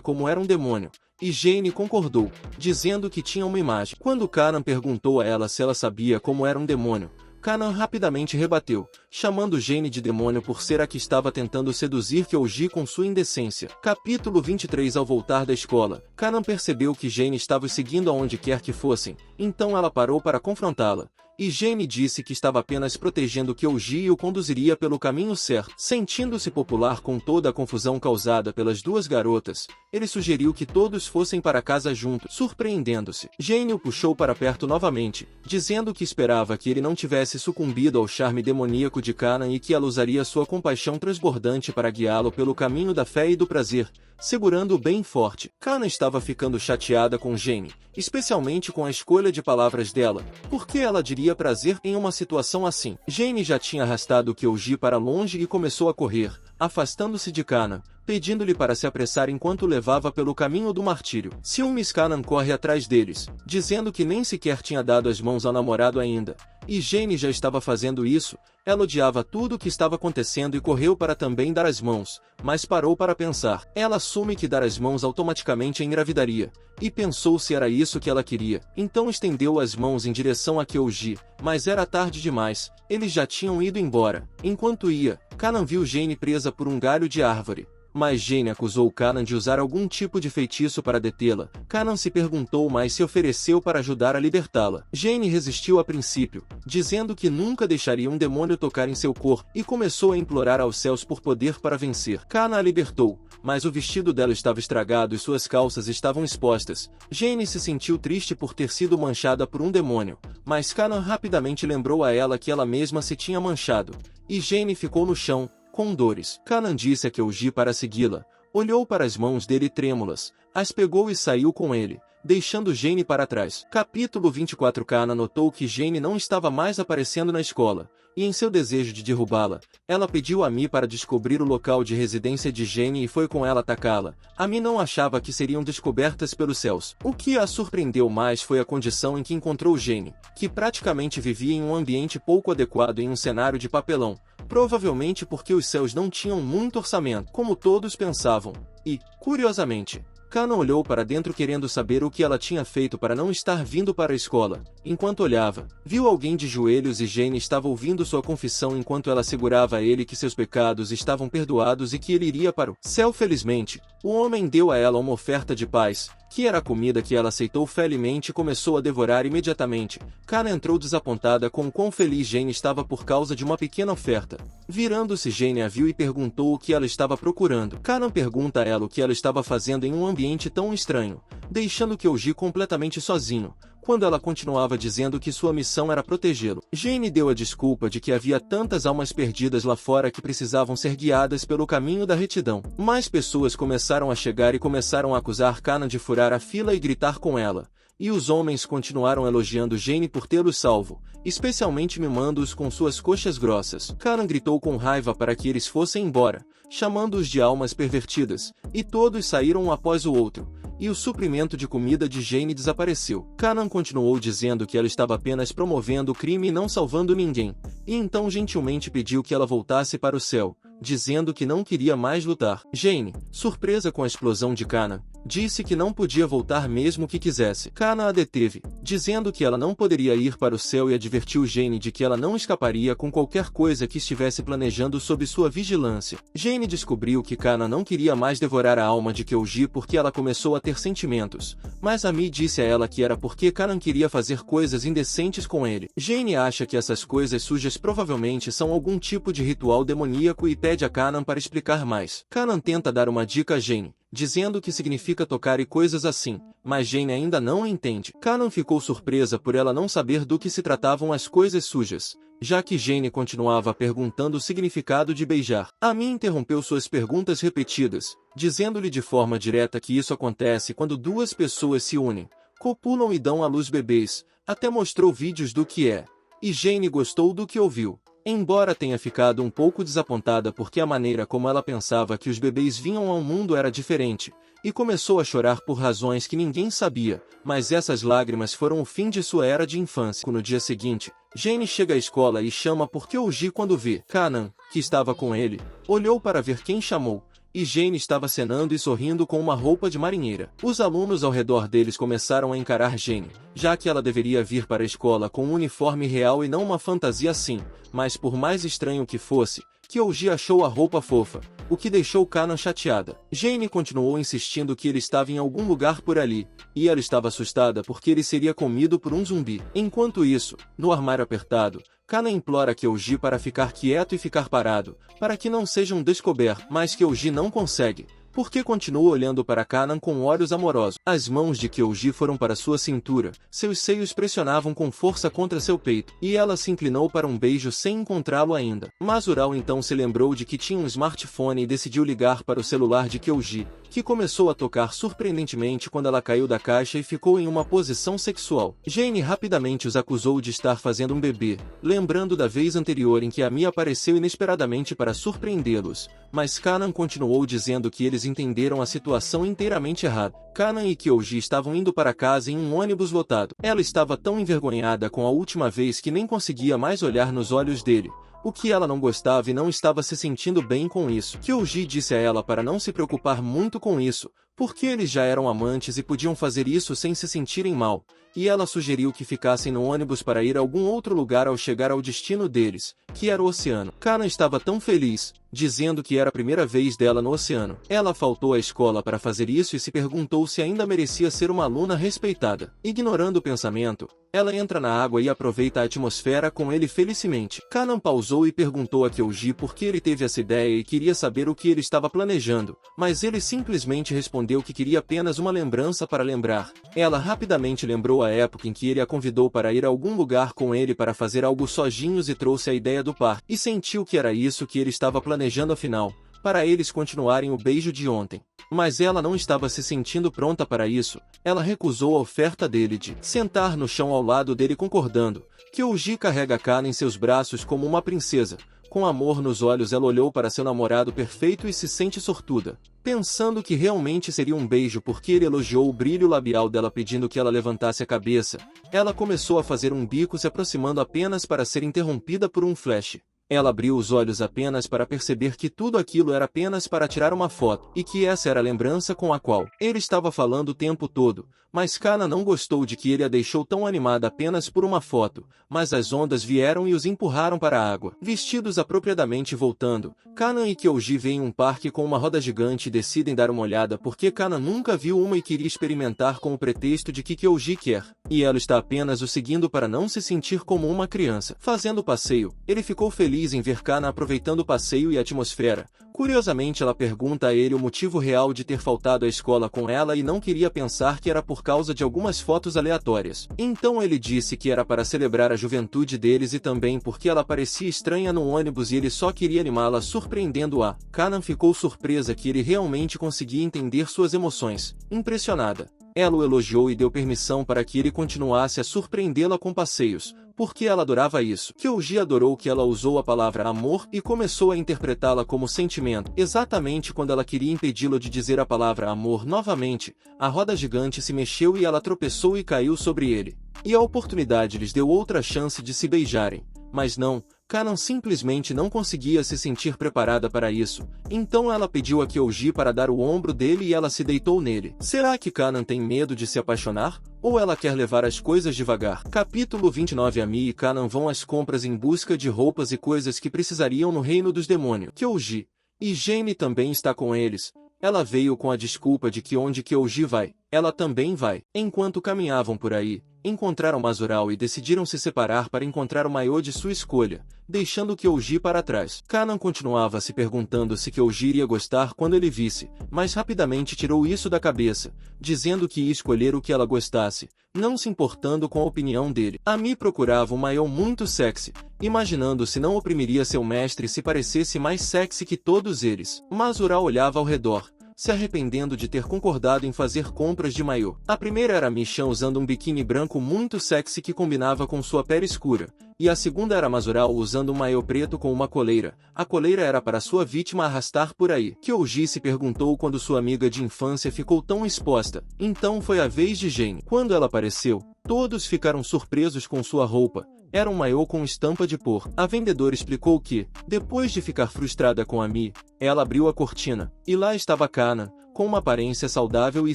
como era um demônio, e Jane concordou, dizendo que tinha uma imagem. Quando Kanan perguntou a ela se ela sabia como era um demônio, Kanan rapidamente rebateu, chamando Jane de demônio por ser a que estava tentando seduzir Kyoji com sua indecência. Capítulo 23. Ao voltar da escola, Kanan percebeu que Jane estava os seguindo aonde quer que fossem, então ela parou para confrontá-la. E Jane disse que estava apenas protegendo Kyoji e o conduziria pelo caminho certo. Sentindo-se popular com toda a confusão causada pelas duas garotas, ele sugeriu que todos fossem para casa juntos. Surpreendendo-se, Jane o puxou para perto novamente, dizendo que esperava que ele não tivesse sucumbido ao charme demoníaco de Kanan e que ela usaria sua compaixão transbordante para guiá-lo pelo caminho da fé e do prazer, segurando-o bem forte. Kanan estava ficando chateada com Jane, especialmente com a escolha de palavras dela, porque ela diria prazer em uma situação assim. Jane já tinha arrastado Kyoji para longe e começou a correr, afastando-se de Kanan, pedindo-lhe para se apressar enquanto o levava pelo caminho do martírio. Ciúmes, Kanan corre atrás deles, dizendo que nem sequer tinha dado as mãos ao namorado ainda, e Jane já estava fazendo isso. Ela odiava tudo o que estava acontecendo e correu para também dar as mãos, mas parou para pensar. Ela assume que dar as mãos automaticamente a engravidaria, e pensou se era isso que ela queria. Então estendeu as mãos em direção a Kyoji, mas era tarde demais, eles já tinham ido embora. Enquanto ia, Kanan viu Jane presa por um galho de árvore. Mas Jane acusou Kanan de usar algum tipo de feitiço para detê-la. Kanan se perguntou, mas se ofereceu para ajudar a libertá-la. Jane resistiu a princípio, dizendo que nunca deixaria um demônio tocar em seu corpo, e começou a implorar aos céus por poder para vencer. Kanan a libertou, mas o vestido dela estava estragado e suas calças estavam expostas. Jane se sentiu triste por ter sido manchada por um demônio, mas Kanan rapidamente lembrou a ela que ela mesma se tinha manchado, e Jane ficou no chão, com dores. Kanan disse a Kyoji para segui-la, olhou para as mãos dele trêmulas, as pegou e saiu com ele, deixando Jane para trás. Capítulo 24. Kanan notou que Jane não estava mais aparecendo na escola, e em seu desejo de derrubá-la, ela pediu a Mi para descobrir o local de residência de Jane e foi com ela atacá-la. A Mi não achava que seriam descobertas pelos céus. O que a surpreendeu mais foi a condição em que encontrou Jane, que praticamente vivia em um ambiente pouco adequado em um cenário de papelão, provavelmente porque os céus não tinham muito orçamento, como todos pensavam. E, curiosamente, Kanan olhou para dentro querendo saber o que ela tinha feito para não estar vindo para a escola. Enquanto olhava, viu alguém de joelhos e Jane estava ouvindo sua confissão enquanto ela assegurava a ele que seus pecados estavam perdoados e que ele iria para o céu. Felizmente, o homem deu a ela uma oferta de paz, que era a comida que ela aceitou felizmente e começou a devorar imediatamente. Kanan entrou desapontada com o quão feliz Jane estava por causa de uma pequena oferta. Virando-se, Jane a viu e perguntou o que ela estava procurando. Kanan pergunta a ela o que ela estava fazendo em um ambiente tão estranho, deixando Kyoji completamente sozinho, quando ela continuava dizendo que sua missão era protegê-lo. Jane deu a desculpa de que havia tantas almas perdidas lá fora que precisavam ser guiadas pelo caminho da retidão. Mais pessoas começaram a chegar e começaram a acusar Kanan de furar a fila e gritar com ela. E os homens continuaram elogiando Jane por tê-los salvo, especialmente mimando-os com suas coxas grossas. Kanan gritou com raiva para que eles fossem embora, chamando-os de almas pervertidas, e todos saíram um após o outro, e o suprimento de comida de Jane desapareceu. Kanan continuou dizendo que ela estava apenas promovendo o crime e não salvando ninguém, e então gentilmente pediu que ela voltasse para o céu, dizendo que não queria mais lutar. Jane, surpresa com a explosão de Kanan, disse que não podia voltar mesmo que quisesse. Kanan a deteve, dizendo que ela não poderia ir para o céu e advertiu Jane de que ela não escaparia com qualquer coisa que estivesse planejando sob sua vigilância. Jane descobriu que Kanan não queria mais devorar a alma de Kyoji porque ela começou a ter sentimentos, mas a Mi disse a ela que era porque Kanan queria fazer coisas indecentes com ele. Jane acha que essas coisas sujas provavelmente são algum tipo de ritual demoníaco e pede a Kanan para explicar mais. Kanan tenta dar uma dica a Jane, dizendo que significa tocar e coisas assim, mas Jane ainda não entende. Kanan ficou surpresa por ela não saber do que se tratavam as coisas sujas, já que Jane continuava perguntando o significado de beijar. Amy interrompeu suas perguntas repetidas, dizendo-lhe de forma direta que isso acontece quando duas pessoas se unem, copulam e dão à luz bebês, até mostrou vídeos do que é. E Jane gostou do que ouviu, embora tenha ficado um pouco desapontada porque a maneira como ela pensava que os bebês vinham ao mundo era diferente, e começou a chorar por razões que ninguém sabia, mas essas lágrimas foram o fim de sua era de infância. No dia seguinte, Jane chega à escola e chama por Kyoji quando vê Kanan, que estava com ele, olhou para ver quem chamou, e Jane estava acenando e sorrindo com uma roupa de marinheira. Os alunos ao redor deles começaram a encarar Jane, já que ela deveria vir para a escola com um uniforme real e não uma fantasia assim, mas por mais estranho que fosse, Kyoji achou a roupa fofa, o que deixou Kanan chateada. Jane continuou insistindo que ele estava em algum lugar por ali, e ela estava assustada porque ele seria comido por um zumbi. Enquanto isso, no armário apertado, Kanan implora Kyoji para ficar quieto e ficar parado, para que não sejam descobertos, mas Kyoji não consegue, porque continua olhando para Kanan com olhos amorosos. As mãos de Kyoji foram para sua cintura, seus seios pressionavam com força contra seu peito, e ela se inclinou para um beijo sem encontrá-lo ainda. Masural então se lembrou de que tinha um smartphone e decidiu ligar para o celular de Kyoji, que começou a tocar surpreendentemente quando ela caiu da caixa e ficou em uma posição sexual. Jane rapidamente os acusou de estar fazendo um bebê, lembrando da vez anterior em que Amy apareceu inesperadamente para surpreendê-los, mas Kanan continuou dizendo que eles entenderam a situação inteiramente errada. Kanan e Kyoji estavam indo para casa em um ônibus lotado. Ela estava tão envergonhada com a última vez que nem conseguia mais olhar nos olhos dele, o que ela não gostava e não estava se sentindo bem com isso. Kyoji disse a ela para não se preocupar muito com isso, porque eles já eram amantes e podiam fazer isso sem se sentirem mal, e ela sugeriu que ficassem no ônibus para ir a algum outro lugar ao chegar ao destino deles, que era o oceano. Kanan estava tão feliz, dizendo que era a primeira vez dela no oceano. Ela faltou à escola para fazer isso e se perguntou se ainda merecia ser uma aluna respeitada. Ignorando o pensamento, ela entra na água e aproveita a atmosfera com ele felicemente. Kanan pausou e perguntou a Kyoji por que ele teve essa ideia e queria saber o que ele estava planejando, mas ele simplesmente respondeu que queria apenas uma lembrança para lembrar. Ela rapidamente lembrou a época em que ele a convidou para ir a algum lugar com ele para fazer algo sozinhos e trouxe a ideia do parque, e sentiu que era isso que ele estava planejando afinal, para eles continuarem o beijo de ontem. Mas ela não estava se sentindo pronta para isso. Ela recusou a oferta dele de sentar no chão ao lado dele concordando. Kyoji carrega Kanan em seus braços como uma princesa. Com amor nos olhos ela olhou para seu namorado perfeito e se sente sortuda, pensando que realmente seria um beijo porque ele elogiou o brilho labial dela pedindo que ela levantasse a cabeça. Ela começou a fazer um bico se aproximando apenas para ser interrompida por um flash. Ela abriu os olhos apenas para perceber que tudo aquilo era apenas para tirar uma foto, e que essa era a lembrança com a qual ele estava falando o tempo todo. Mas Kanan não gostou de que ele a deixou tão animada apenas por uma foto, mas as ondas vieram e os empurraram para a água. Vestidos apropriadamente voltando, Kanan e Kyoji veem um parque com uma roda gigante e decidem dar uma olhada porque Kanan nunca viu uma e queria experimentar com o pretexto de que Kyoji quer, e ela está apenas o seguindo para não se sentir como uma criança. Fazendo o passeio, ele ficou feliz em ver Kanan aproveitando o passeio e a atmosfera. Curiosamente ela pergunta a ele o motivo real de ter faltado à escola com ela e não queria pensar que era por causa de algumas fotos aleatórias. Então ele disse que era para celebrar a juventude deles e também porque ela parecia estranha no ônibus e ele só queria animá-la surpreendendo-a. Kanan ficou surpresa que ele realmente conseguia entender suas emoções. Impressionada, ela o elogiou e deu permissão para que ele continuasse a surpreendê-la com passeios, porque ela adorava isso. Kyoji adorou que ela usou a palavra amor e começou a interpretá-la como sentimento. Exatamente quando ela queria impedi-lo de dizer a palavra amor novamente, a roda gigante se mexeu e ela tropeçou e caiu sobre ele. E a oportunidade lhes deu outra chance de se beijarem. Mas não, Kanan simplesmente não conseguia se sentir preparada para isso. Então ela pediu a Kyoji para dar o ombro dele e ela se deitou nele. Será que Kanan tem medo de se apaixonar? Ou ela quer levar as coisas devagar? Capítulo 29. Amy e Kanan vão às compras em busca de roupas e coisas que precisariam no reino dos demônios. Kyoji e Jane também está com eles. Ela veio com a desculpa de que onde Kyoji vai, ela também vai. Enquanto caminhavam por aí, encontraram Masural e decidiram se separar para encontrar o maiô de sua escolha, deixando Kyoji para trás. Kanan continuava se perguntando se Kyoji iria gostar quando ele visse, mas rapidamente tirou isso da cabeça, dizendo que ia escolher o que ela gostasse, não se importando com a opinião dele. Ami procurava um maiô muito sexy, imaginando se não oprimiria seu mestre se parecesse mais sexy que todos eles. Masural olhava ao redor, se arrependendo de ter concordado em fazer compras de maiô. A primeira era Michan usando um biquíni branco muito sexy que combinava com sua pele escura, e a segunda era Masural usando um maiô preto com uma coleira. A coleira era para sua vítima arrastar por aí. Kyoji se perguntou quando sua amiga de infância ficou tão exposta. Então foi a vez de Jane. Quando ela apareceu, todos ficaram surpresos com sua roupa. Era um maiô com estampa de por. A vendedora explicou que, depois de ficar frustrada com Ami, ela abriu a cortina, e lá estava Kanan, com uma aparência saudável e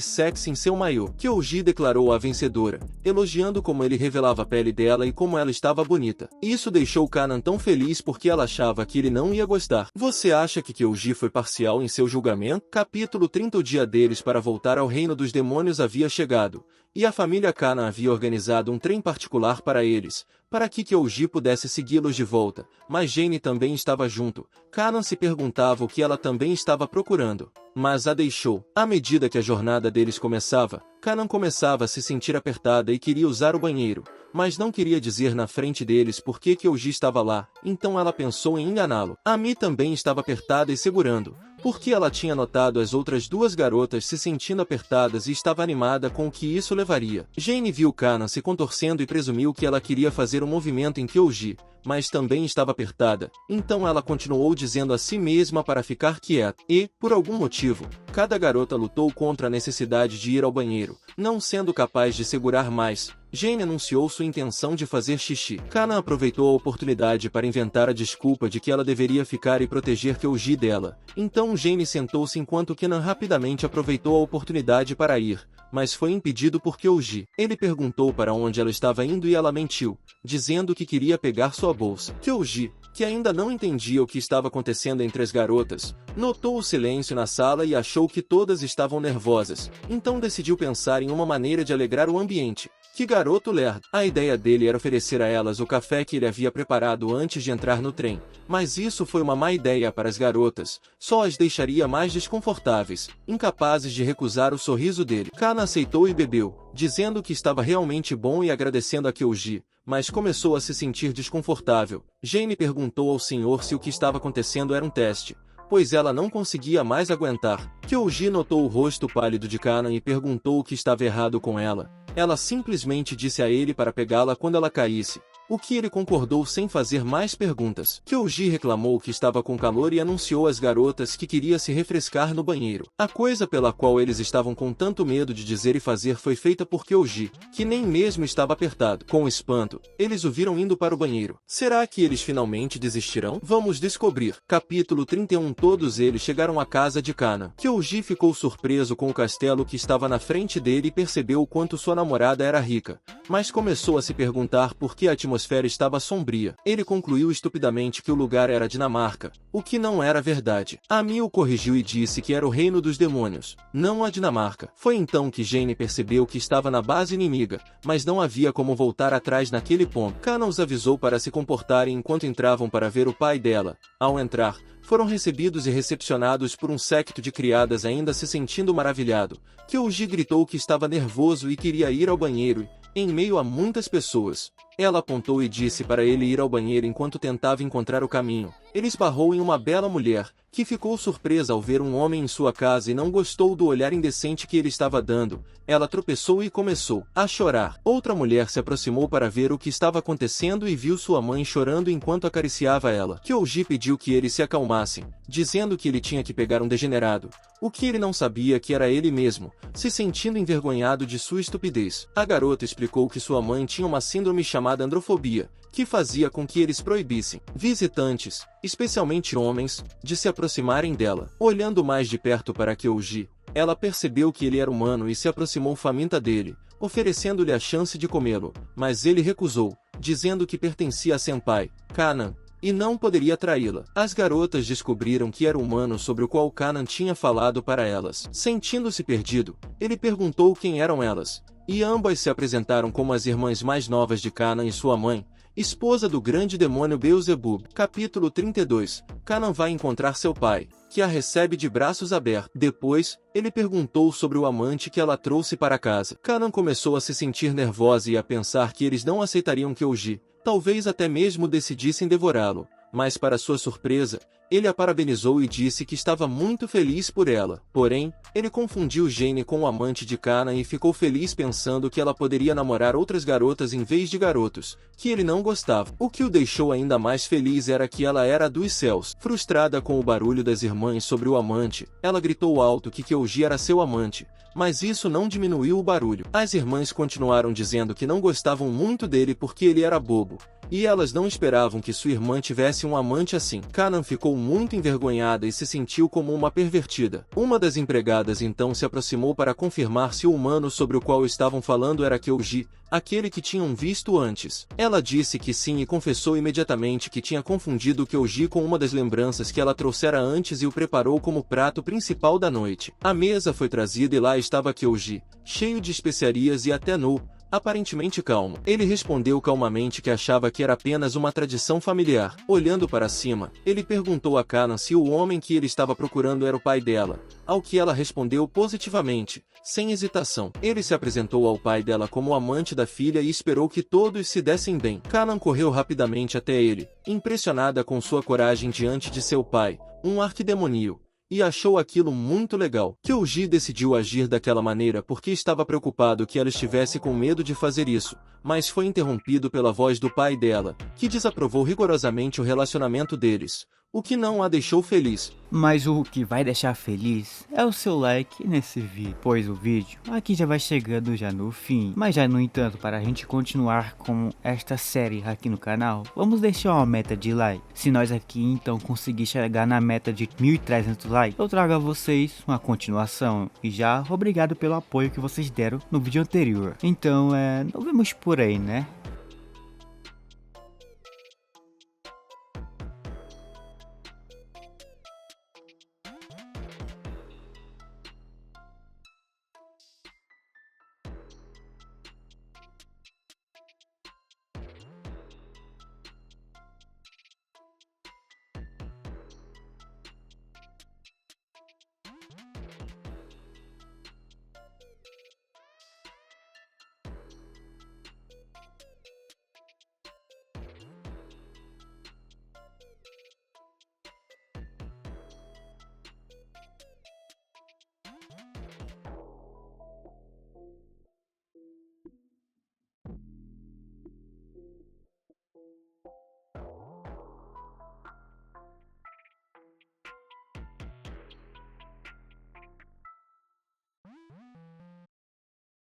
sexy em seu maiô. Kyoji declarou a vencedora, elogiando como ele revelava a pele dela e como ela estava bonita. Isso deixou Kanan tão feliz porque ela achava que ele não ia gostar. Você acha que Kyoji foi parcial em seu julgamento? Capítulo 30. O dia deles para voltar ao reino dos demônios havia chegado, e a família Kanan havia organizado um trem particular para eles, para que Kyoji pudesse segui-los de volta, mas Jane também estava junto. Kanan se perguntava o que ela também estava procurando, mas a deixou. À medida que a jornada deles começava, Kanan começava a se sentir apertada e queria usar o banheiro, mas não queria dizer na frente deles por que Kyoji estava lá, então ela pensou em enganá-lo. Ami também estava apertada e segurando, porque ela tinha notado as outras duas garotas se sentindo apertadas e estava animada com o que isso levaria. Jane viu Kanan se contorcendo e presumiu que ela queria fazer um movimento em Kyoji, mas também estava apertada, então ela continuou dizendo a si mesma para ficar quieta. E, por algum motivo, cada garota lutou contra a necessidade de ir ao banheiro, não sendo capaz de segurar mais. Jane anunciou sua intenção de fazer xixi. Kanan aproveitou a oportunidade para inventar a desculpa de que ela deveria ficar e proteger Kyoji dela. Então Jane sentou-se enquanto Kanan rapidamente aproveitou a oportunidade para ir, mas foi impedido por Kyoji. Ele perguntou para onde ela estava indo e ela mentiu, dizendo que queria pegar sua bolsa. Kyoji, que ainda não entendia o que estava acontecendo entre as garotas, notou o silêncio na sala e achou que todas estavam nervosas, então decidiu pensar em uma maneira de alegrar o ambiente. Que garoto lerdo! A ideia dele era oferecer a elas o café que ele havia preparado antes de entrar no trem, mas isso foi uma má ideia para as garotas, só as deixaria mais desconfortáveis, incapazes de recusar o sorriso dele. Kanan aceitou e bebeu, dizendo que estava realmente bom e agradecendo a Kyoji, mas começou a se sentir desconfortável. Jane perguntou ao senhor se o que estava acontecendo era um teste, pois ela não conseguia mais aguentar. Kyoji notou o rosto pálido de Kanan e perguntou o que estava errado com ela. Ela simplesmente disse a ele para pegá-la quando ela caísse, o que ele concordou sem fazer mais perguntas. Kyoji reclamou que estava com calor e anunciou às garotas que queria se refrescar no banheiro. A coisa pela qual eles estavam com tanto medo de dizer e fazer foi feita por Kyoji, que nem mesmo estava apertado. Com espanto, eles o viram indo para o banheiro. Será que eles finalmente desistirão? Vamos descobrir. Capítulo 31. Todos eles chegaram à casa de Kanan. Kyoji ficou surpreso com o castelo que estava na frente dele e percebeu o quanto sua namorada era rica, mas começou a se perguntar por que a atmosfera estava sombria. Ele concluiu estupidamente que o lugar era Dinamarca, o que não era verdade. Ami o corrigiu e disse que era o reino dos demônios, não a Dinamarca. Foi então que Jane percebeu que estava na base inimiga, mas não havia como voltar atrás naquele ponto. Kanan os avisou para se comportarem enquanto entravam para ver o pai dela. Ao entrar, foram recebidos e recepcionados por um séquito de criadas ainda se sentindo maravilhado. Kyoji gritou que estava nervoso e queria ir ao banheiro, em meio a muitas pessoas. Ela apontou e disse para ele ir ao banheiro enquanto tentava encontrar o caminho. Ele esbarrou em uma bela mulher, que ficou surpresa ao ver um homem em sua casa e não gostou do olhar indecente que ele estava dando. Ela tropeçou e começou a chorar. Outra mulher se aproximou para ver o que estava acontecendo e viu sua mãe chorando enquanto acariciava ela. Kyoji pediu que eles se acalmassem, dizendo que ele tinha que pegar um degenerado, o que ele não sabia que era ele mesmo, se sentindo envergonhado de sua estupidez. A garota explicou que sua mãe tinha uma síndrome chamada androfobia, que fazia com que eles proibissem visitantes, especialmente homens, de se aproximarem dela. Olhando mais de perto para Kyoji, ela percebeu que ele era humano e se aproximou faminta dele, oferecendo-lhe a chance de comê-lo, mas ele recusou, dizendo que pertencia a Senpai, Kanan, e não poderia traí-la. As garotas descobriram que era o humano sobre o qual Kanan tinha falado para elas. Sentindo-se perdido, ele perguntou quem eram elas, e ambas se apresentaram como as irmãs mais novas de Canaã e sua mãe, esposa do grande demônio Beelzebub. Capítulo 32. Canaã vai encontrar seu pai, que a recebe de braços abertos. Depois, ele perguntou sobre o amante que ela trouxe para casa. Canaã começou a se sentir nervosa e a pensar que eles não aceitariam que Eugi, talvez até mesmo decidissem devorá-lo, mas para sua surpresa, ele a parabenizou e disse que estava muito feliz por ela. Porém, ele confundiu Jane com o amante de Canaã e ficou feliz pensando que ela poderia namorar outras garotas em vez de garotos, que ele não gostava. O que o deixou ainda mais feliz era que ela era dos céus. Frustrada com o barulho das irmãs sobre o amante, ela gritou alto que Eugi era seu amante, mas isso não diminuiu o barulho. As irmãs continuaram dizendo que não gostavam muito dele porque ele era bobo, e elas não esperavam que sua irmã tivesse um amante assim. Canaã ficou muito envergonhada e se sentiu como uma pervertida. Uma das empregadas então se aproximou para confirmar se o humano sobre o qual estavam falando era Eugi, aquele que tinham visto antes. Ela disse que sim e confessou imediatamente que tinha confundido Eugi com uma das lembranças que ela trouxera antes e o preparou como prato principal da noite. A mesa foi trazida e lá estava Eugi, cheio de especiarias e até nu, aparentemente calmo. Ele respondeu calmamente que achava que era apenas uma tradição familiar. Olhando para cima, ele perguntou a Canaã se o homem que ele estava procurando era o pai dela, ao que ela respondeu positivamente, sem hesitação. Ele se apresentou ao pai dela como o amante da filha e esperou que todos se dessem bem. Canaã correu rapidamente até ele, impressionada com sua coragem diante de seu pai, um arquidemoníaco, e achou aquilo muito legal. Eugi decidiu agir daquela maneira porque estava preocupado que ela estivesse com medo de fazer isso, mas foi interrompido pela voz do pai dela, que desaprovou rigorosamente o relacionamento deles, o que não a deixou feliz. Mas o que vai deixar feliz é o seu like nesse vídeo, pois o vídeo aqui já vai chegando já no fim. Mas já no entanto, para a gente continuar com esta série aqui no canal, vamos deixar uma meta de like. Se nós aqui então conseguir chegar na meta de 1.300 likes, eu trago a vocês uma continuação. E já obrigado pelo apoio que vocês deram no vídeo anterior. Então nos vemos por aí, né?